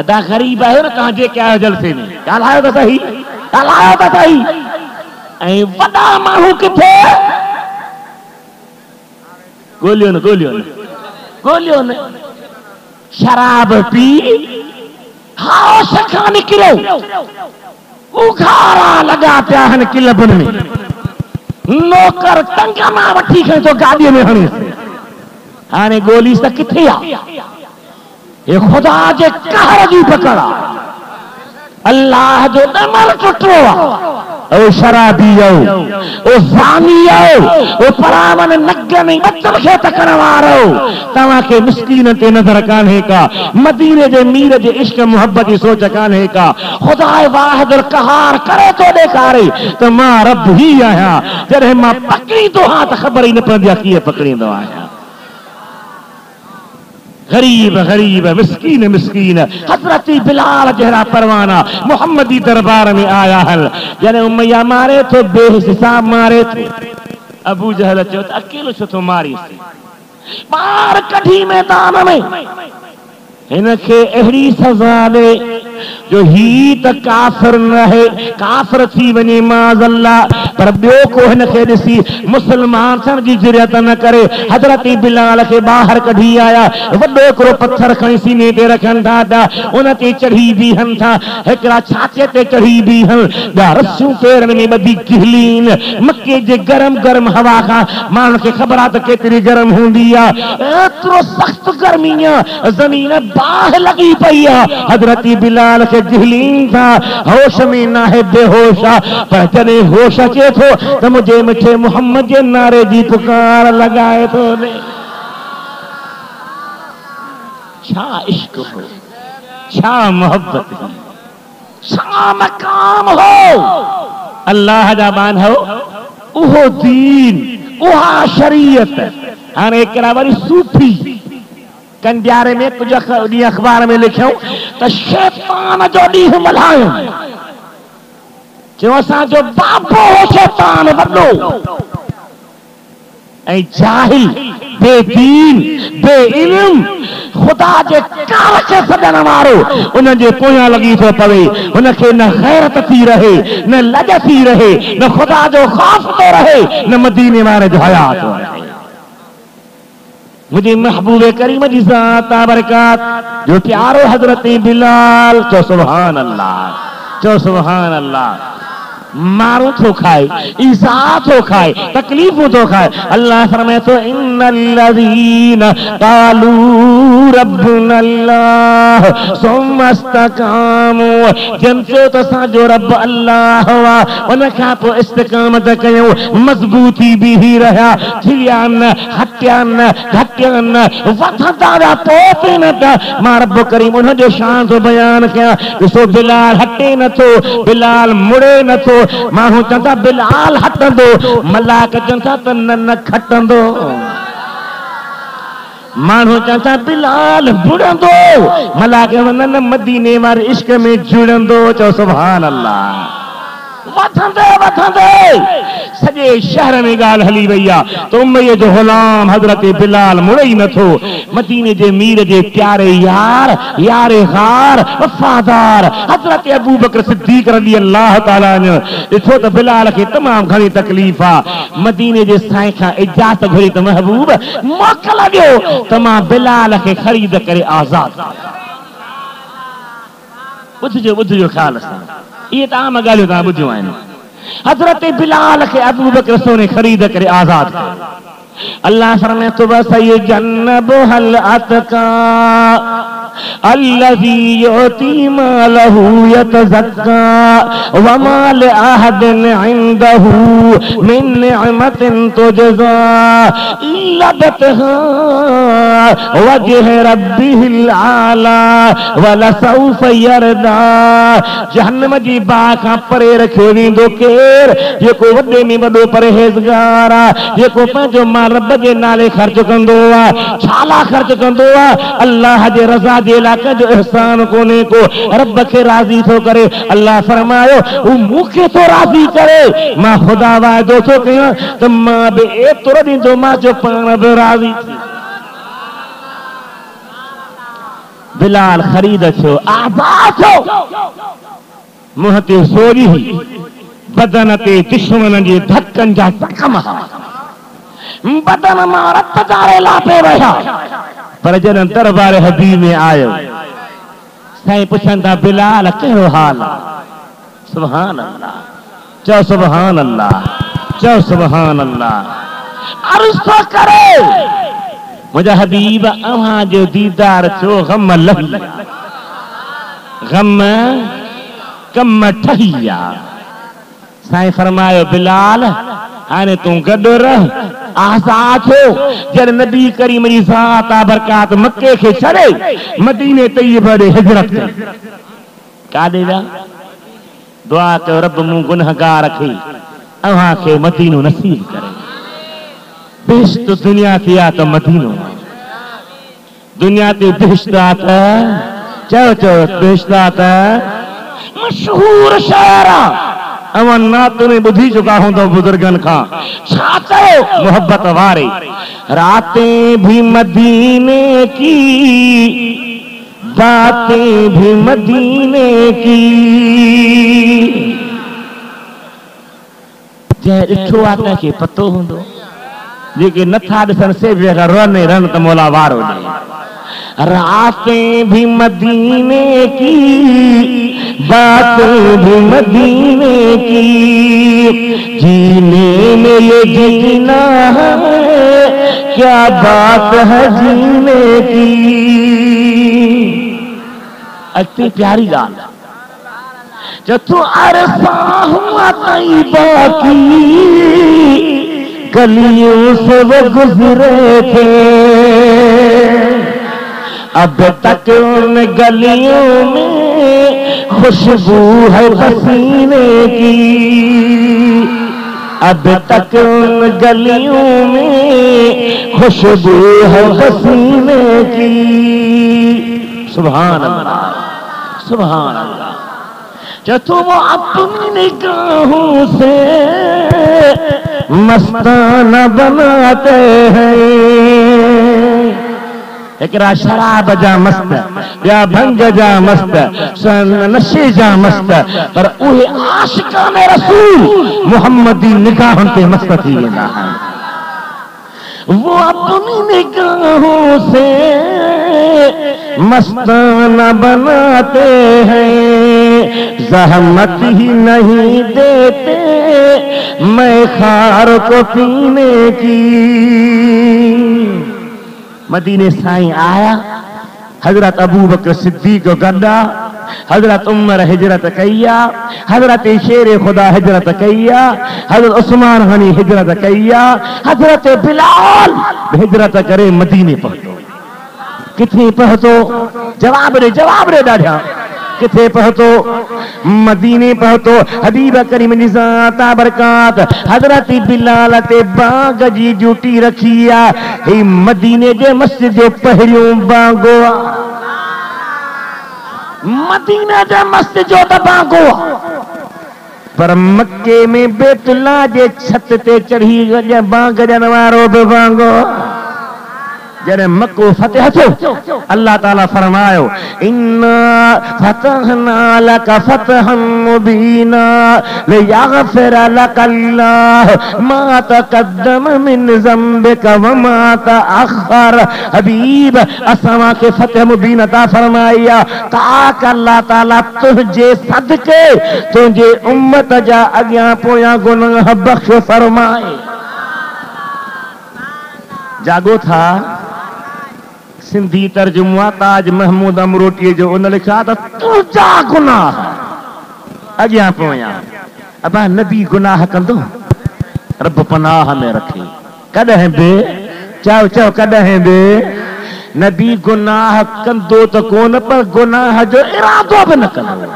अदा ग़रीब आहियो न तव्हांजे कया जलसे में ॻाल्हायो त सही ऐं वॾा माण्हू किथे ॻोल्हियो न शराब पी होश खां निकिरियो उघारा लॻा पिया आहिनि क्लबुनि में नौकर टंग मां वठी खणी तो गाॾीअ में हणी हाणे ॻोल्हीस त किथे आहे ये खुदा जे कहर जी पकड़ आ अल्लाह जो दमन टुटो आ ओ शराबी आओ ओ ज़ानी आओ ओ परावन नग में बचन खे तकण वारो तव्हां के मिस्कीन ते नज़र कान्हे का मदीने जे मीर जे इश्क मोहब्बत जी सोच कान्हे का खुदा वाहिद क़हार करे तो ॾेखारे त मां रब ही आहियां जॾहिं मां पकड़ींदो आहियां त ख़बर ई न पवंदी आहे कीअं पकड़ींदो आहियां गरीब मिस्कीन हजरत बिलाल जहरा परवाना मोहम्मदी दरबार में आया हल जने उमैया मारे तो बेहिसाब मारे थे अबू जहल चयो त अकेलो छो तो मारी बार कढी मैदान में इनके अहिड़ी सज़ा दे जो ही त काफिर न है काफिर थी वने माज़ल्ला पर ॿियो को हिनखे ॾिसी मुसलमान थियण जी जुरियत न करे हजरत बिलाल खे ॿाहिरि कढी आया वॾो हिकिड़ो पत्थर खणी सीने ते रखनि था उन ते चढ़ी बीहनि था हिकिड़ा छातीअ ते चढ़ी बीहनि ॿिया रसियूं पेरनि में ॿधी किहलीन मके जे गरम हवा खां माण्हुनि खे ख़बर आहे त केतिरी गरम हूंदी आहे एतिरो सख़्तु गर्मी आहे ज़मीन बाहि लॻी पई आहे हजरत बिलाल खे जिहलीन था होश में न है बेहोश पर जॾहिं होश अचे थो त मुंहिंजे मिठे मोहम्मद जे नारे जी पुकार लॻाए थो छा इश्क हो छा मोहब्बत हो छा मकाम हो अल्लाह जा बान हो उहो दीन उहा शरीयत हाणे हिकिड़ा वरी सूफी कंडियारे में कुछ अखबार में लिखियो त शैतान जो ॾींहुं मल्हायूं चयो असांजो बाबो शैतान वॾो ऐं जाहिल बेदीन बेइल्म खुदा जे काल खे सॾण वारो उन जे पोयां लॻी थो पवे उनखे न गैरत थी रहे न लॼ थी रहे न खुदा जो ख़ौफ़ थो रहे न मदीने वारे जो हया थो रहे मुझे महबूब करीम जी ज़ात बरकत जो प्यारो हजरत बिलाल चो सुभान अल्लाह मारू तो खाए, ईसा तो खाए, तकलीफों तो खाए। अल्लाह फरमाए तो इन्नल्लज़ीना क़ालू रब्बुनल्लाह सुम्मा इस्तक़ामू, जिनसे तो साजो रब अल्लाह हुआ उन खां पोइ इस्तिक़ामत कयूं, मज़बूती भी ही रहा, थियान हटियान घटियान वधंदा विया पोइ न था। मां रब करीम उन जो शान तो बयान कयां। ॾिसो बिलाल हटे नथो, बिलाल मुड़े नथो, माण्हू चवंदा बिलाल हटंदो, मलाक चवंदा त न खटंदो, माण्हू चवंदा बिलाल बुड़ंदो, मलाक न मदीने वारे इश्क में जुड़ंदो। चओ सुभान अल्लाह। वधंदे वधंदे सॼे शहर में ॻाल्हि हली वई आहे त उमैया जो ग़ुलाम हज़रत बिलाल मुड़े ई नथो। मदीने जे मीर जे प्यारे यार यारे गार वफ़ादार हज़रत अबू बकर सिद्दीक़ रज़ी अल्लाह ताला अन्हु ॾिठो त बिलाल खे तमामु घणी तकलीफ़ आहे। मदीने जे साईं खां इजाज़त घुरी त महबूब मोकल ॾियो त मां बिलाल खे ख़रीद करे आज़ाद। ॿुधजो ॿुधजो ख़्याल सां, ये तो आम ॻाल्हियूं तव्हां ॿुधियूं आहिनि। हज़रत बिलाल खे अबू बकर सोने ख़रीद करे आज़ाद कयो। अल्लाह फरमाए तो वसयजन्नबुहल अतका अल्लज़ी युती मालहू यतज़क्का वमा लिअहदिन इंदहू मिन निअमतिन तुजज़ा इल्ला बितहा वजह रब्बिहिल आला वलसौफ यरदा। जहन्नम जी बाह खां परे रखियो वेंदो केर जेको वॾे में वॾो परहेज़गार आहे, जेको पंहिंजो माल रब जे नाले ख़र्च कंदो आहे। छाला ख़र्च कंदो आहे? अल्लाह जे रज़ा जे लाइ जो एहसान कोन्हे को, रब खे राज़ी थो करे। अल्लाह फरमायो हू मूंखे थो राज़ी करे, मां ख़ुदा वाइदो थो कयां त मां बि एतिरो ॾींदो, मां जो पाण बि राज़ी थी। बिलाल ख़रीद थियो, आज़ाद थियो, मुंहं ते सोरी हुई, बदन ते दुश्मन जे धक्कनि जा ज़ख़्म, बदन मां रत धारे लापे वया। पर जॾहिं दरबार हबीब में आयो, साईं पुछनि था बिलाल कहिड़ो हाल आहे? सुभान अल्लाह, चओ सुभान अल्लाह, चओ सुभान अल्लाह। अर्ज़ थो करे मुंहिंजा हबीब अव्हां जो दीदार थियो, ग़म लही, ग़म कम ठही विया। साईं फरमायो बिलाल हाणे तूं गॾु रह, आज़ाद थियो। जॾहिं नबी करीम जी ज़ात बरकात मके खे छॾे मदीने तैयब ॾे हिजरत कई। काॾे विया? दुआ कयो रब मूं गुनहगार खे अव्हां खे मदीनो नसीब करे। बेश्त दुनिया थी आहे त मदीनो, दुनिया ते बेश्त आहे त चओ चओ बेश्त आहे त मशहूर शहर आहे। अवां नातुने ॿुधी चुका हूंदो बुजुर्गनि खां, छा चयो मोहब्बत वारे, रातें भी मदीने की बातें भी मदीने की। जंहिं ॾिठो आहे तंहिंखे पतो हूंदो, जेके नथा ॾिसनि से बि अगरि रन रन त मौला वारो ॾे। रातें भी मदीने की बातें भी मदीने की, जीने में ये जीना है क्या बात है जीने की। अति प्यारी गाल जब तू अरसा हुआ तैयबा की गलियों से वो गुजरे थे, अब तक उन गलियों में खुशबू है पसीने की, अब तक उन गलियों में खुशबू है पसीने की। सुभान अल्लाह, सुभान अल्लाह। जो तुम अपनी निगाहों से मस्ताना बनाते हैं, एकरा शराब जा मस्त या भंग जा मस्त नशे जा मस्त, पर उहे आशिकान रसूल मोहम्मदी निगाहों ते मस्त थी वेंदा आहिनि। वो अपनी निगाहों से मस्ताना बनाते हैं, सहमत ही नहीं देते मैं खार को पीने की। मदीने साईं आया, हजरत अबू बकर सिद्दीक गड्डा, हजरत उमर हिजरत कईया, हजरत शेर खुदा हिजरत कईया, हजरत उस्मान गनी हिजरत कईया, हजरत बिलाल हिजरत करे मदीने पहुंचो। कितनी पहुंचो? जवाब रे ॾाढा। किथे पहुंचो? मदीने पहुंचो। हबीब करीम जी ज़ात बरकात हजरत बिलाल ते बाग जी ड्यूटी रखी आहे। ही मदीने जे मस्जिद जो पहिरियों बागो आहे। मदीने जे मस्जिद जो त बागो आहे, पर मक्के में बैतुल्ला जे छत ते चढ़ी बाग ॾियण वारो बि बागो आहे। जॾहिं मक्को फतेह थियो, अल्लाह ताला फरमायो इन्ना फतहना लक फतहन मुबीना लियगफिर लक अल्लाह मा तक़द्दम मिन ज़म्बिक व मा तअख़र। हबीब असां खे फतह मुबीन अता फरमाया ताक अल्लाह ताला तुझे सदके तुझे उम्मत जा अॻियां पोयां गुनाह बख्श फरमाए। जागो था। सिंधी तर्जुमा ताज महमूद अमरोटी जो उन लिखा त तुझा गुनाह अॻियां पोयां। अबा नबी गुनाह कंदो? रब पनाह में रखे। कॾहिं बि चओ कॾहिं बि नबी गुनाह कंदो त कोन, पर गुनाह जो इरादो बि न कंदो।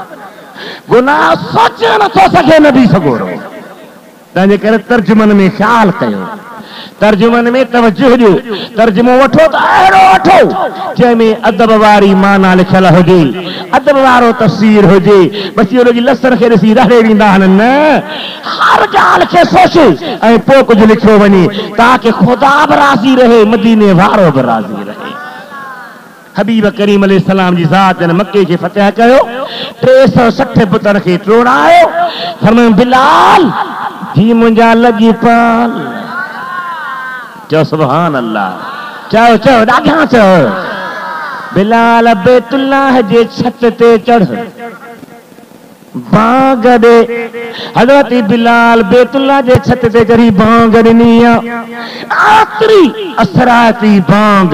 गुनाह सोचे नथो सघे नबी सगोरो। तंहिंजे करे तर्जुमन में ख़्याल कयो, तर्जुमन में तवज्जो ॾियो। तर्जुमो वठो त अहिड़ो वठो जंहिंमें अदब वारी माना लिखियल हुजे, अदब वारो तफ़सीर हुजे। बची हुनजी लसर खे ॾिसी रहे वेंदा आहिनि। न, हर ॻाल्हि खे सोचे ऐं पोइ कुझु लिखियो वञे ताकि ख़ुदा बि राज़ी रहे, मदीने वारो बि राज़ी रहे। हबीब करीम अलैहिस्सलाम जी ज़ात जन मक्के खे फतह कयो, 360 पुतन खे टोड़ायो। फरमायो बिलाल ही मुंहिंजा लॻी पाल। चओ सुभान अल्लाह। चओ ॾाढा चओ। बिलाल बैतुल्लाह जे छत ते चढ़ बांग ॾे। हज़रत बिलाल बैतुल्लाह जे छत ते चढ़ी बांग ॾिनी आहे। आख़िरी असराती बांग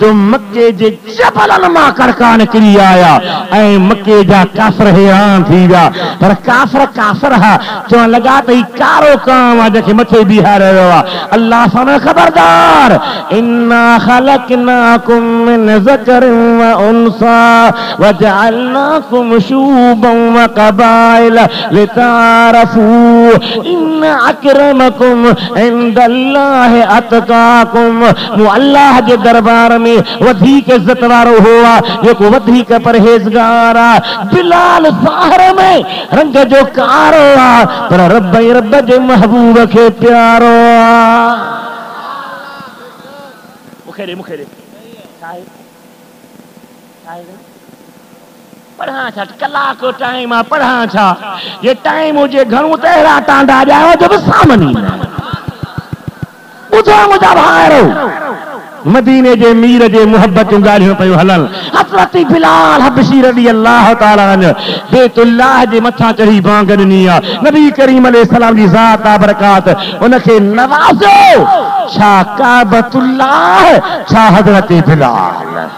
जो मक्के जे जबलनि मां कड़का निकिरी आया ऐं मक्के जा काफ़िर हैरान थी विया। पर काफ़िर हा चवण लॻा त ही कारो कांव आहे जंहिंखे मथे बीहारे वियो आहे। अल्लाह फरमाए ख़बरदार इन्ना ख़लक़नाकुम मिन ज़करिन व उन्सा व जअलनाकुम शूबन व क़बाइल लितारफू इन अकरमकुम इंदल्लाहि अतकाकुम। अल्लाह जे दरबार में वधीक इज्जत वारो हुआ जेको वधीक परहेज़गार आहे। बिलाल ज़ाहिर में रंग जो कारो आहे, पर रब जे महबूब खे प्यारो आहे। मूंखे पढ़ा छा कलाक टाइम आहे? पढ़ा छा? ये टाइम हुजे घणो त अहिड़ा टांडा ॼायो जो बि सामने ॿुधो मुंहिंजा भाइरो। मदीने जे मीर जे मुहबत जूं ॻाल्हियूं पियूं हलनि। हज़रत बिलाल हबशी रज़ी अल्लाह ताला अन्हु बैतुल्लाह जे मथां चढ़ी बांग ॾिनी आहे। नबी करीम अलैहिस्सलाम जी ज़ात बरकात उनखे नवाज़ो। छा काबतुल्लाह, छा हज़रत बिलाल।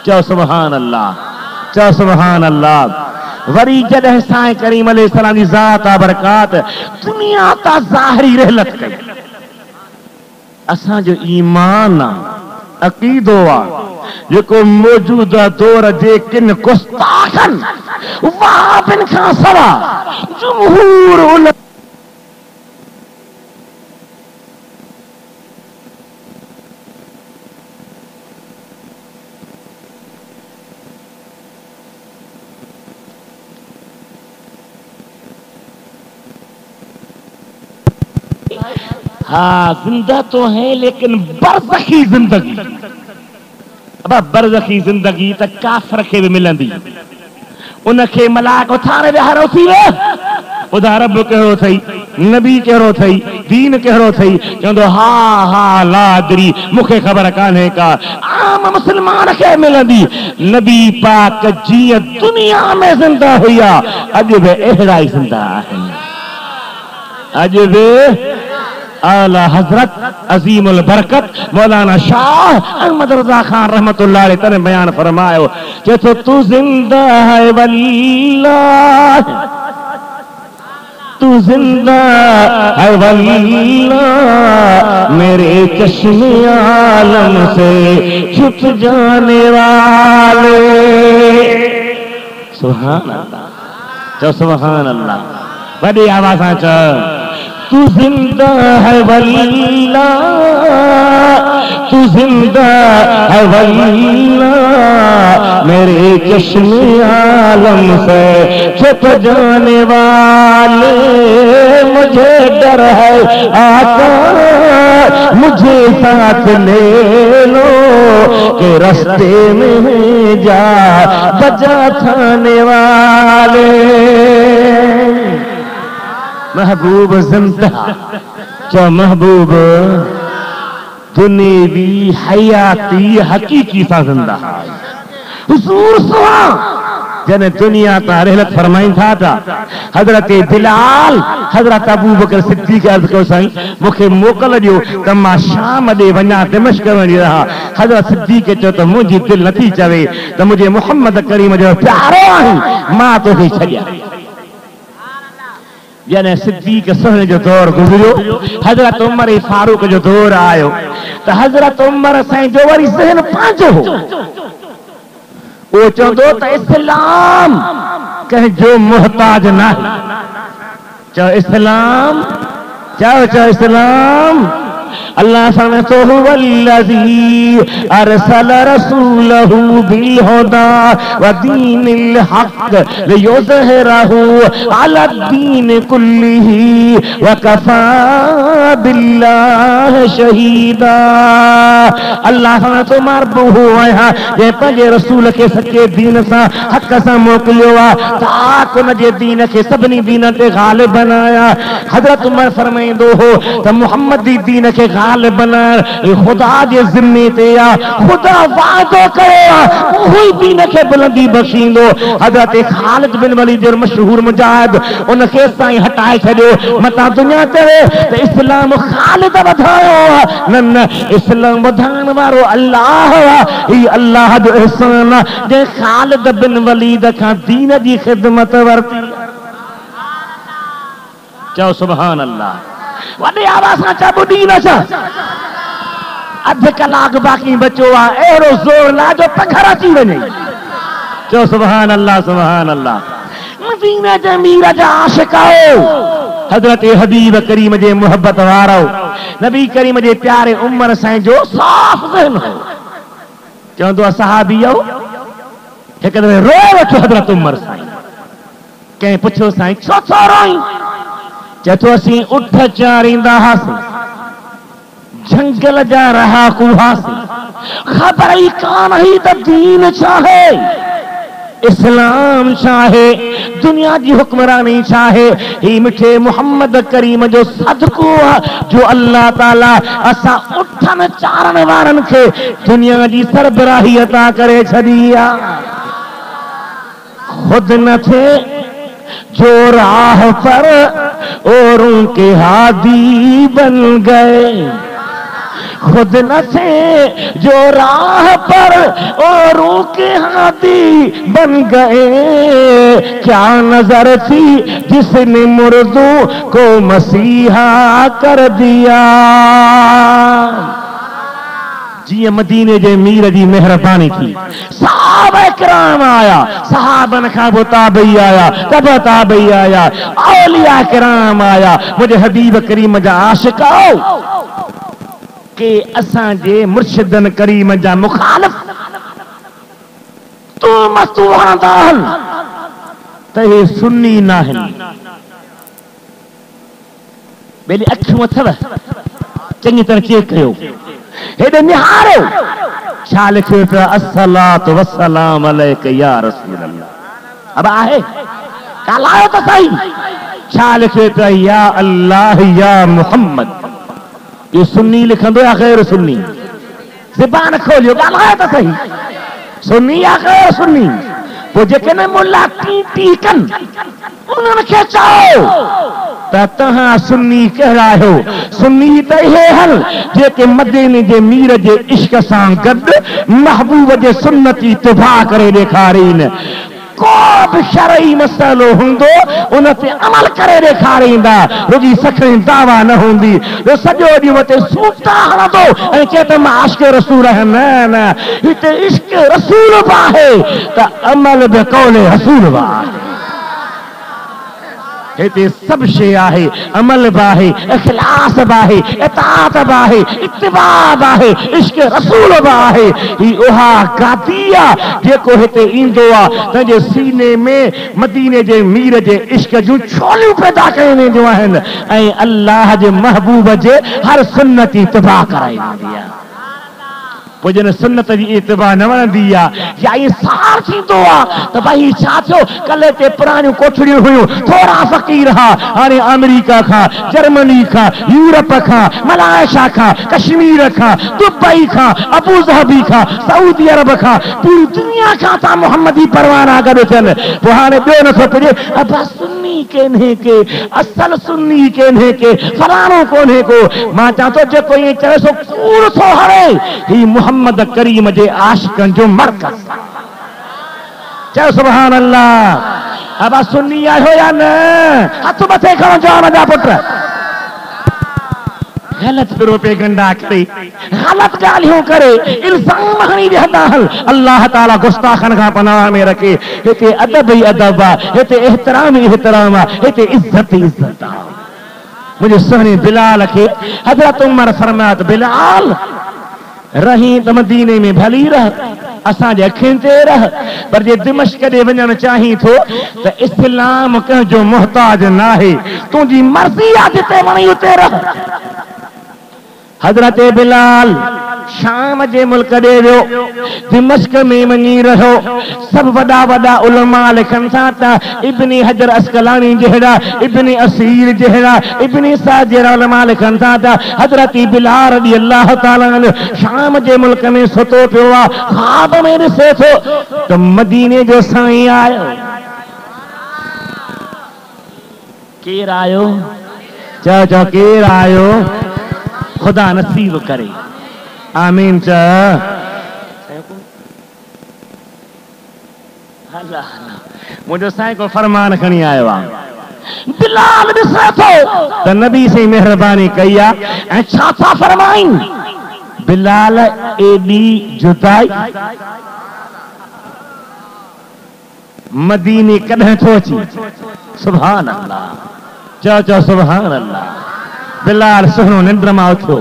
चओ सुभान अल्लाह, चओ सुभान अल्लाह। वरी जॾहिं साईं करीम अलैहिस्सलाम जी ज़ात बरकात दुनिया तां ज़ाहिरी रहलत कई। असांजो ईमान आहे, अक़ीदो आहे जेको मौजूदा दौर जे किन गुस्ताखनि वहाबिन खां सवा जमहूर उलमा हाँ जिंदा तो है लेकिन बरज़खी जिंदगी। अब बरज़खी जिंदगी त काफ़िर खे भी मिलंदी। उनखे मलाक उथारे विहारो थी वे। ॿुधा रब कहिड़ो अथई, नबी कहिड़ो अथई, दीन कहिड़ो थई चवंदो हा हा लादरी मूंखे ख़बर कान्हे का आम मुस्लमान खे मिलंदी नबी पाक जीअं दुनिया में ज़िंदा हुआ अॼु बि अहिड़ा ई ज़िंदा आहिनि अॼु बि आला हज़रत अज़ीमुल बरकत मौलाना शाह अहमद रज़ा खान रहमतुल्लाह अलैह तने बयान फरमायो कि तो तू जिंदा है वल्लाह तू जिंदा है वल्लाह मेरे चश्मे आलम से छुप जाने वाले सुभान अल्लाह चो सुभान अल्लाह बड़ी आवाज़ चो तू जिंदा है वल्लाह तू जिंदा है वल्लाह मेरे चश्मे आलम से छुप जाने वाले मुझे डर है आका मुझे साथ ले लो कि रास्ते में जा बजा थाने वाले महबूब जिंदा जो महबूब दुनियावी हयाती हकीकी सा जिंदा हुजूर सुहा जने दुनिया का रहलत फरमाइन था हजरत बिलाल हजरत अबू बकर सिद्दीक़ अर्ज़ कयो साईं मूंखे मोकल ॾियो त मां शाम ॾे वञा दिमश्क वञी रहा हजरत सिद्दीक़ चयो त मुंहिंजी दिलि नथी चवे त मुंहिंजे मुहम्मद करीम जो प्यारो आहीं मां तोखे छॾियां जने सिद्दीक़ सहन जो दौर गुज़रियो हजरत उमर फारूक जो दौर आयो तो हजरत उमर साईं जो वरी ज़हन पंहिंजो हो वो चवंदो त इस्लाम कंहिंजो मोहताज न चओ इस्लाम चओ इस्लाम अल्लाह समझतो वल्लज़ी अरसल रसूलहू बिल हुदा व दीनिल हक़ लियुज़हिरहू अला दीन कुल्लिही व कफ़ा बिल्लाहि शहीदा अल्लाह समझतो मरबू आया जे पंहिंजे रसूल खे सचे दीन सां हक़ सां मोकिलियो आहे ताक उन जे दीन खे सभिनी दीन ते गालिब बनाया हज़रत उमर फरमाईंदो हो त मुहम्मदी दीन खे गालिब बनाइण खुदा जे ज़िम्मे ते आहे खुदा वादो कयो आहे उहो दीन खे बुलंदी बख़्शींदो हज़रत ख़ालिद बिन वलीद जो मशहूर मुजाहिद उन खे साईं हटाए छॾियो मतां दुनिया चवे त इस्लाम ख़ालिद वधायो न न इस्लाम वधाइण वारो अल्लाह आहे ही अल्लाह जो एहसान आहे जे ख़ालिद बिन वलीद खां दीन जी ख़िदमत वरती चओ सुभान अल्लाह वॾे आवाज़ सां चओ ॿुधी न छा अधु कलाक बाक़ी बचो आहे अहिड़ो ज़ोर ला जो पघर अची वञे चओ सुभान अल्लाह मदीना जे मीर जा आशिक़ आओ हज़रत हबीब करीम जे मोहब्बत वारो नबी करीम जे प्यारे उमर साईं जो साफ़ ज़हन हो चवंदो आहे सहाबीओ हिकु दफ़े रो वठो हज़रत उमर साईं कंहिं पुछियो साईं छो छो रोई चतो असीं उठ चारींदा हुआसीं जंगल जा रहाकू हुआसीं ख़बर ई कान हुई त दीन छा है इस्लाम छा है दुनिया जी हुक्मरानी छा है ही मिठे मोहम्मद करीम जो सदको जो अल्लाह ताला असां उठन चारण वारनि खे दुनिया जी सरबराही अता करे छॾी आहे खुद न थे जो राह पर औरों के हादी बन गए खुद न थे जो राह पर औरों के हादी बन गए क्या नजर थी जिसने मुर्दों को मसीहा कर दिया जी मदीने जे मीर जी मेहरबानी थी सहाबा किराम आया सहाबन खां पोइ ताबई आया तब ताबई आया औलिया किराम आया मुझे हबीब करीम जा आशिक़ आओ के असां जे मुर्शिदन करीम जा मुखालिफ तू मस्तु वणंदा त हे सुन्नी न आहिनि बेली अखियूं अथव चङी तरह चेक कयो हेॾे निहारो छा लिखियो पियो अस्सलातु वस्सलाम अलैका या रसूल अल्लाह अब आहे ॻाल्हायो त सही छा लिखे त या अल्लाह या मोहम्मद। ये सुन्नी लिखंदो या गैर सुन्नी? ज़बान खोलियो ॻाल्हाए त सही, सुन्नी या गैर सुन्नी? पोइ जेके न मुल्ला टी कनि उन्हनि खे चओ त तव्हां सुन्नी कहिड़ा आहियो? सुन्नी त इहे हल जेके मदीने जे मीर जे इश्क सां गॾु महबूब जे सुन्नत जी इत्तिबा करे ॾेखारीनि। को बि शरई मसइलो हूंदो उन ते अमल करे ॾेखारींदा, रुॻी सखणी दावा न हूंदी जो सॼो ॾींहुं मथे सूता हणंदो ऐं चए त मां इश्क रसूल आहियां। न न, हिते इश्क रसूल बि आहे त अमल बि कौले रसूल बि आहे। हिते सभु शइ आहे, अमल बि आहे, इख़लास बि आहे, इताअत बि आहे, इत्तिबा बि आहे, इश्क रसूल बि आहे। ही उहा गादी आहे जेको हिते ईंदो आहे तंहिंजे सीने में मदीने जे मीर जे इश्क जूं छोलियूं पैदा कयूं वेंदियूं आहिनि ऐं अल्लाह जे महबूब जे हर सुन्नत जी इत्तिबा कराई वेंदी आहे। पोइ जन सुन्नत जी इत्तिबा न वणंदी आहे या इसार थींदो आहे त भई छा थियो, कल्ह ते पुराणियूं कोठड़ियूं हुयूं, थोरा फ़क़ीर हा, हाणे अमेरिका खां, जर्मनी खां, यूरोप खां, मलायशा खां, कश्मीर खां, दुबई खां, अबू ज़हबी खां, सऊदी अरब खां, पूरी दुनिया खां था मोहम्मदी परवाना गॾु थियनि। पोइ हाणे ॿियो नथो पुॼे, अबा सुन्नी केन्हे के, असल सुन्नी केन्हे के, फलाणो कोन्हे को। मां चवां थो जेको ईअं चवे सो कूड़ थो हणे। ही मोहम्मद करीम जे आशिकनि जो मरकज़। चयो सुभान अल्लाह। अब सुन्नी आहियो या न? हथ मथे खणो जान जा पुट। गलत पिरो पे गंडा करे, गलत ॻाल्हियूं करे, इल्ज़ाम हणी वेंदा हल। अल्लाह ताला गुस्ताखनि खां पनाह में रखे। हिते अदब ई अदब आहे, हिते एहतराम ई एहतराम आहे, हिते इज़त ई इज़त आहे। मुंहिंजे सुहिणे बिलाल खे हज़रत उमर फरमाया त बिलाल रही त मदीने में भली रह, असांजे अखियुनि ते रह, पर जे दिमश्क ॾे वञणु चाहीं थो त इस्लाम कंहिंजो मुहताज न आहे, तुंहिंजी मर्ज़ी आहे, जिते वणी उते रह। हज़रत बिलाल शाम जे मुल्क ॾे वियो, दिमश्क में वञी रहियो। सभु वॾा वॾा उलमा लिखनि था त इब्न हजर अस्कलानी जहिड़ा, इब्न असीर जहिड़ा, इब्न साद जहिड़ा उलमा लिखनि था त हज़रत बिलाल रज़ी अल्लाह ताला अन्हु शाम जे मुल्क में सुतो पियो आहे। ख्वाब में ॾिसे थो त मदीने जो साईं आयो। केरु आयो? चओ चओ केरु आयो? खुदा नसीब करे। आमीन चा। मुझे साईं को फरमान खणी आयो आहे। बिलाल ॾिसे थो त नबी से मेहरबानी कई आहे ऐं छा था फरमाइनि? बिलाल एॾी जुदाई मदीने कॾहिं थो अची? सुभान अल्लाह। चओ चओ सुभान अल्लाह। बिलाल सुहिणो निंड मां उथियो,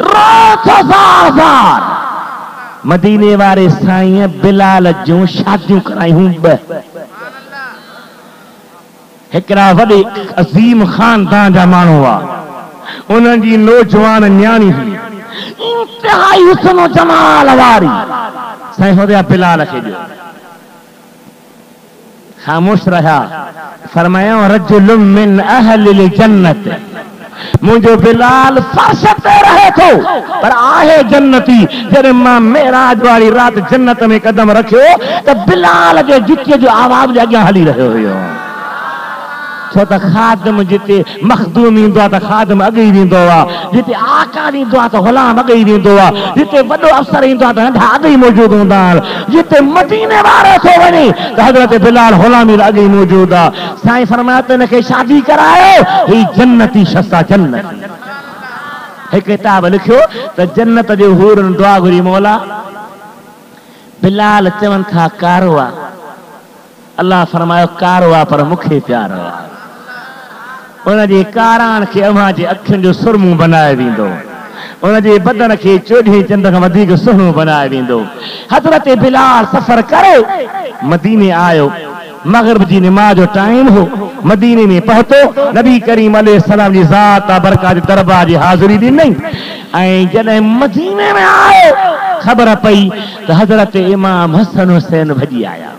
रात ज़ार मदीने वारे साईं बिलाल जूं शादियूं करायूं ॿ। हिकिड़ा वॾे अज़ीम खानदान जा माण्हू हुआ, उन्हनि जी नौजवान न्याणी हुई इंतिहाई हुस्न जमाल वारी। साईं होदिया बिलाल खे ॾियो। ख़ामोश रहिया। फरमाया रजुलुम मिन अहलिल जन्नत। मुझो बिलाल फर्श ते रहे थो पर आहे जन्नती। जॾहिं मां मेराज वारी रात जन्नत में कदम रखियो त बिलाल जे जुतीअ जो आवाज़ जे अॻियां हली रहियो हुयो। छो त खादम जिते मखदूम ईंदो आहे त खादम अॻु ई वेंदो आहे, जिते आका ईंदो आहे त गुलाम अॻु ई वेंदो आहे, जिते वॾो अफ़सर ईंदो आहे त नंढा अॻु ई मौजूदु हूंदा आहिनि। जिते मदीने वारो थो वञे त हज़रत बिलाल गुलामी अॻु ई मौजूदु आहे। साईं फरमाया त हिनखे शादी करायो, ही जन्नती शस्ता जन्नत। हिकु किताब लिखियो त जन्नत जो हूरन दुआ घुरी मौला। बिलाल चवनि था कारो आहे। अल्लाह फरमायो कारो आहे पर मूंखे प्यारो आहे। उनजे काराण खे अव्हां जे अखियुनि जो सुरमू बनाए वेंदो, उनजे बदन खे चोॾहीं चंड खां वधीक सुहिणो बनाए वेंदो। हज़रत बिलाल सफ़र करे मदीने आयो। मग़रिब जी निमाज़ जो टाइम हो। मदीने में पहुतो। नबी करीम अलैहिस्सलाम जी ज़ात बरकत जे दरबार जी हाज़िरी ॾिनई ऐं जॾहिं मदीने में आयो ख़बर पई त हज़रत इमाम हसन हुसैन भॼी आया।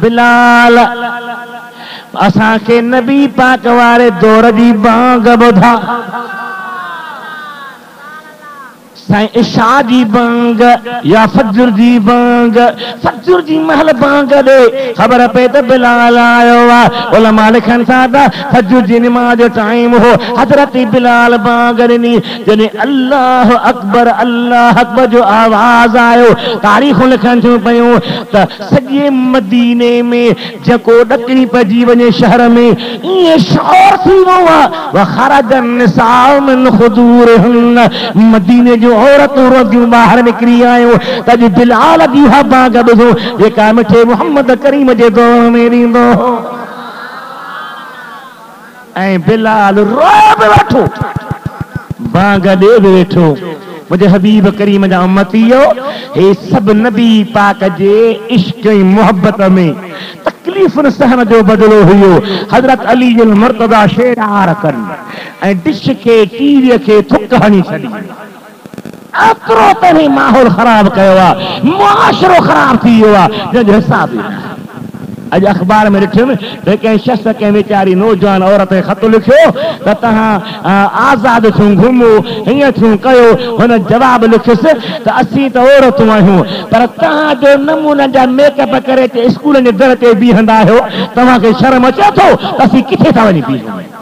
बिलाल असां के नबी पाक वारे दौर जी बांग ॿुधा साईं इशा जी बांग या फजर जी बांग फजर जी महल बांग दे खबर पे तो बिलाल आयो उलमा लिखन था फजर जी नमाज जो टाइम हो हजरत बिलाल बांग ॾिनी जॾहिं अल्लाह अकबर जो आवाज आयो तारीख़ लिखन थियूं पयूं त सॼे मदीने में जेको ॾकणी पइजी वञे शहर में ईअं शौर थी वियो आहे वखरज निसाउ मिन खुदूरिहिन मदीने जो औरतूं रोज़ियूं ॿाहिरि निकिरी आयूं त अॼु बिलाल जी हा बांग ॿुधो जेका मिठे मोहम्मद करीम जे दौर में ॾींदो हो ऐं बिलाल रोए बि वेठो बांग ॾे बि वेठो मुझे हबीब करीम जा उम्मतियो हे सब नबी पाक जे इश्क ऐं मोहब्बत में तकलीफ़ुनि सहन जो बदिलो हुयो हजरत अली जन मुर्तज़ा शेरार कनि ऐं डिश खे टीवीअ खे थुक हणी छॾी एतिरो तॾहिं माहौल ख़राब कयो आहे मुआशिरो ख़राब थी वियो आहे जंहिंजो हिसाब ई अॼु अख़बार में ॾिठुमि त कंहिं शख़्स कंहिं वीचारी नौजवान औरत ख़त लिखियो त तव्हां आज़ाद थियूं घुमो हीअं थियूं कयो हुन जवाब लिखियुसि त असीं त औरतूं आहियूं पर तव्हांजो नमूननि जा मेकअप करे स्कूलनि जे दर ते बीहंदा आहियो तव्हांखे शर्म अचे थो त असीं किथे था वञी बीहूं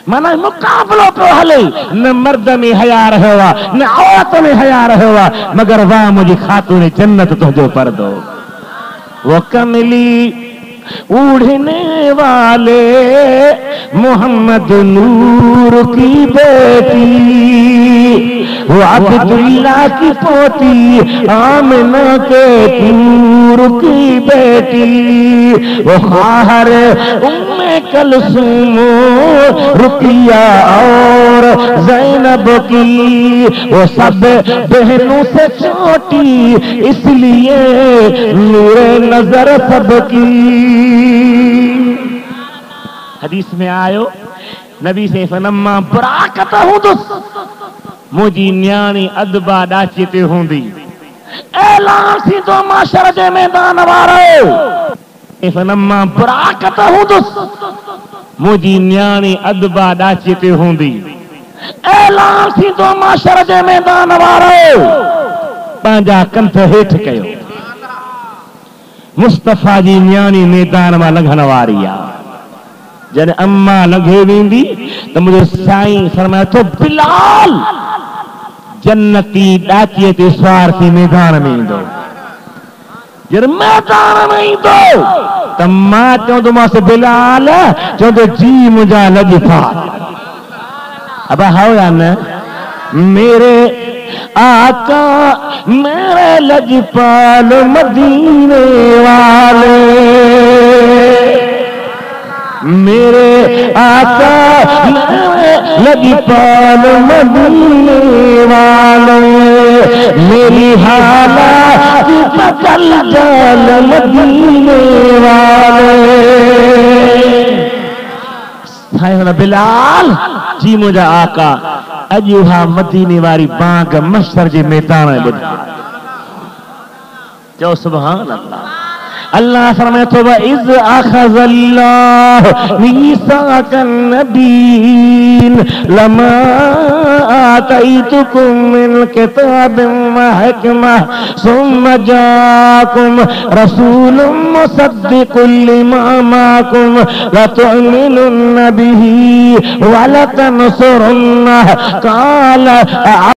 माना मुक़ाबलो पियो हले न मर्द में हया रहियो आहे न औरत में हया रहियो आहे मगर वाह मुंहिंजी ख़ातून जन्नत तुंहिंजो पर्दो वो कमली उड़ने वाले मोहम्मद नूर की बेटी वो अब्दुल्ला की पोती आमिना के नूर की बेटी वो खाहर उम्मे कलसूम रुकिया और ज़ैनब की वो सब बहनों से छोटी इसलिए नूरे नजर सबकी हदीस में आयो नबी से फनमा बराकत हूंदुसि मुंहिंजी न्याणी अदबा ॾाची ते हूंदी ऐलान थींदो माशर जे मैदान वारो फनमा बराकत हूंदुसि मुंहिंजी न्याणी अदबा ॾाची ते हूंदी ऐलान थींदो माशर जे मैदान वारो पंहिंजा कंठ हेठि कयो मुस्तफ़ा जी न्याणी मैदान मां लंघण वारी आहे जॾहिं अम्मा लंघे वेंदी त मुंहिंजो साईं फरमाए थो बिलाल जन्नती ॾाचीअ ते सवार थी मैदान में ईंदो जॾहिं मैदान में ईंदो त मां चवंदोमांसि बिलाल चवंदो जी मुंहिंजा लॼपाल अब हाउ या न मेरे आका मेरे लजपाल मदीने वाले मेरे आका मेरे लजपाल मदीने वाले मेरी हालत बदल जाल मदीने वाले बिलाल जी मुंहिंजा आका अॼु हा मदीने वारी बांग मशर जे मैदान में ॿुधा चओ सुभान अल्लाह अल्लाह फरमाए थो इज़ अख़ज़ल्लाहु मीसाक़न नबीन लमा आतैतुकुम मिन किताबिन व हिकमह सुम्मा जाकुम रसूलुम मुसद्दिकुल लिमा माकुम लतु'मिनुन्न बिही व लतनसुरुन्नह क़ाल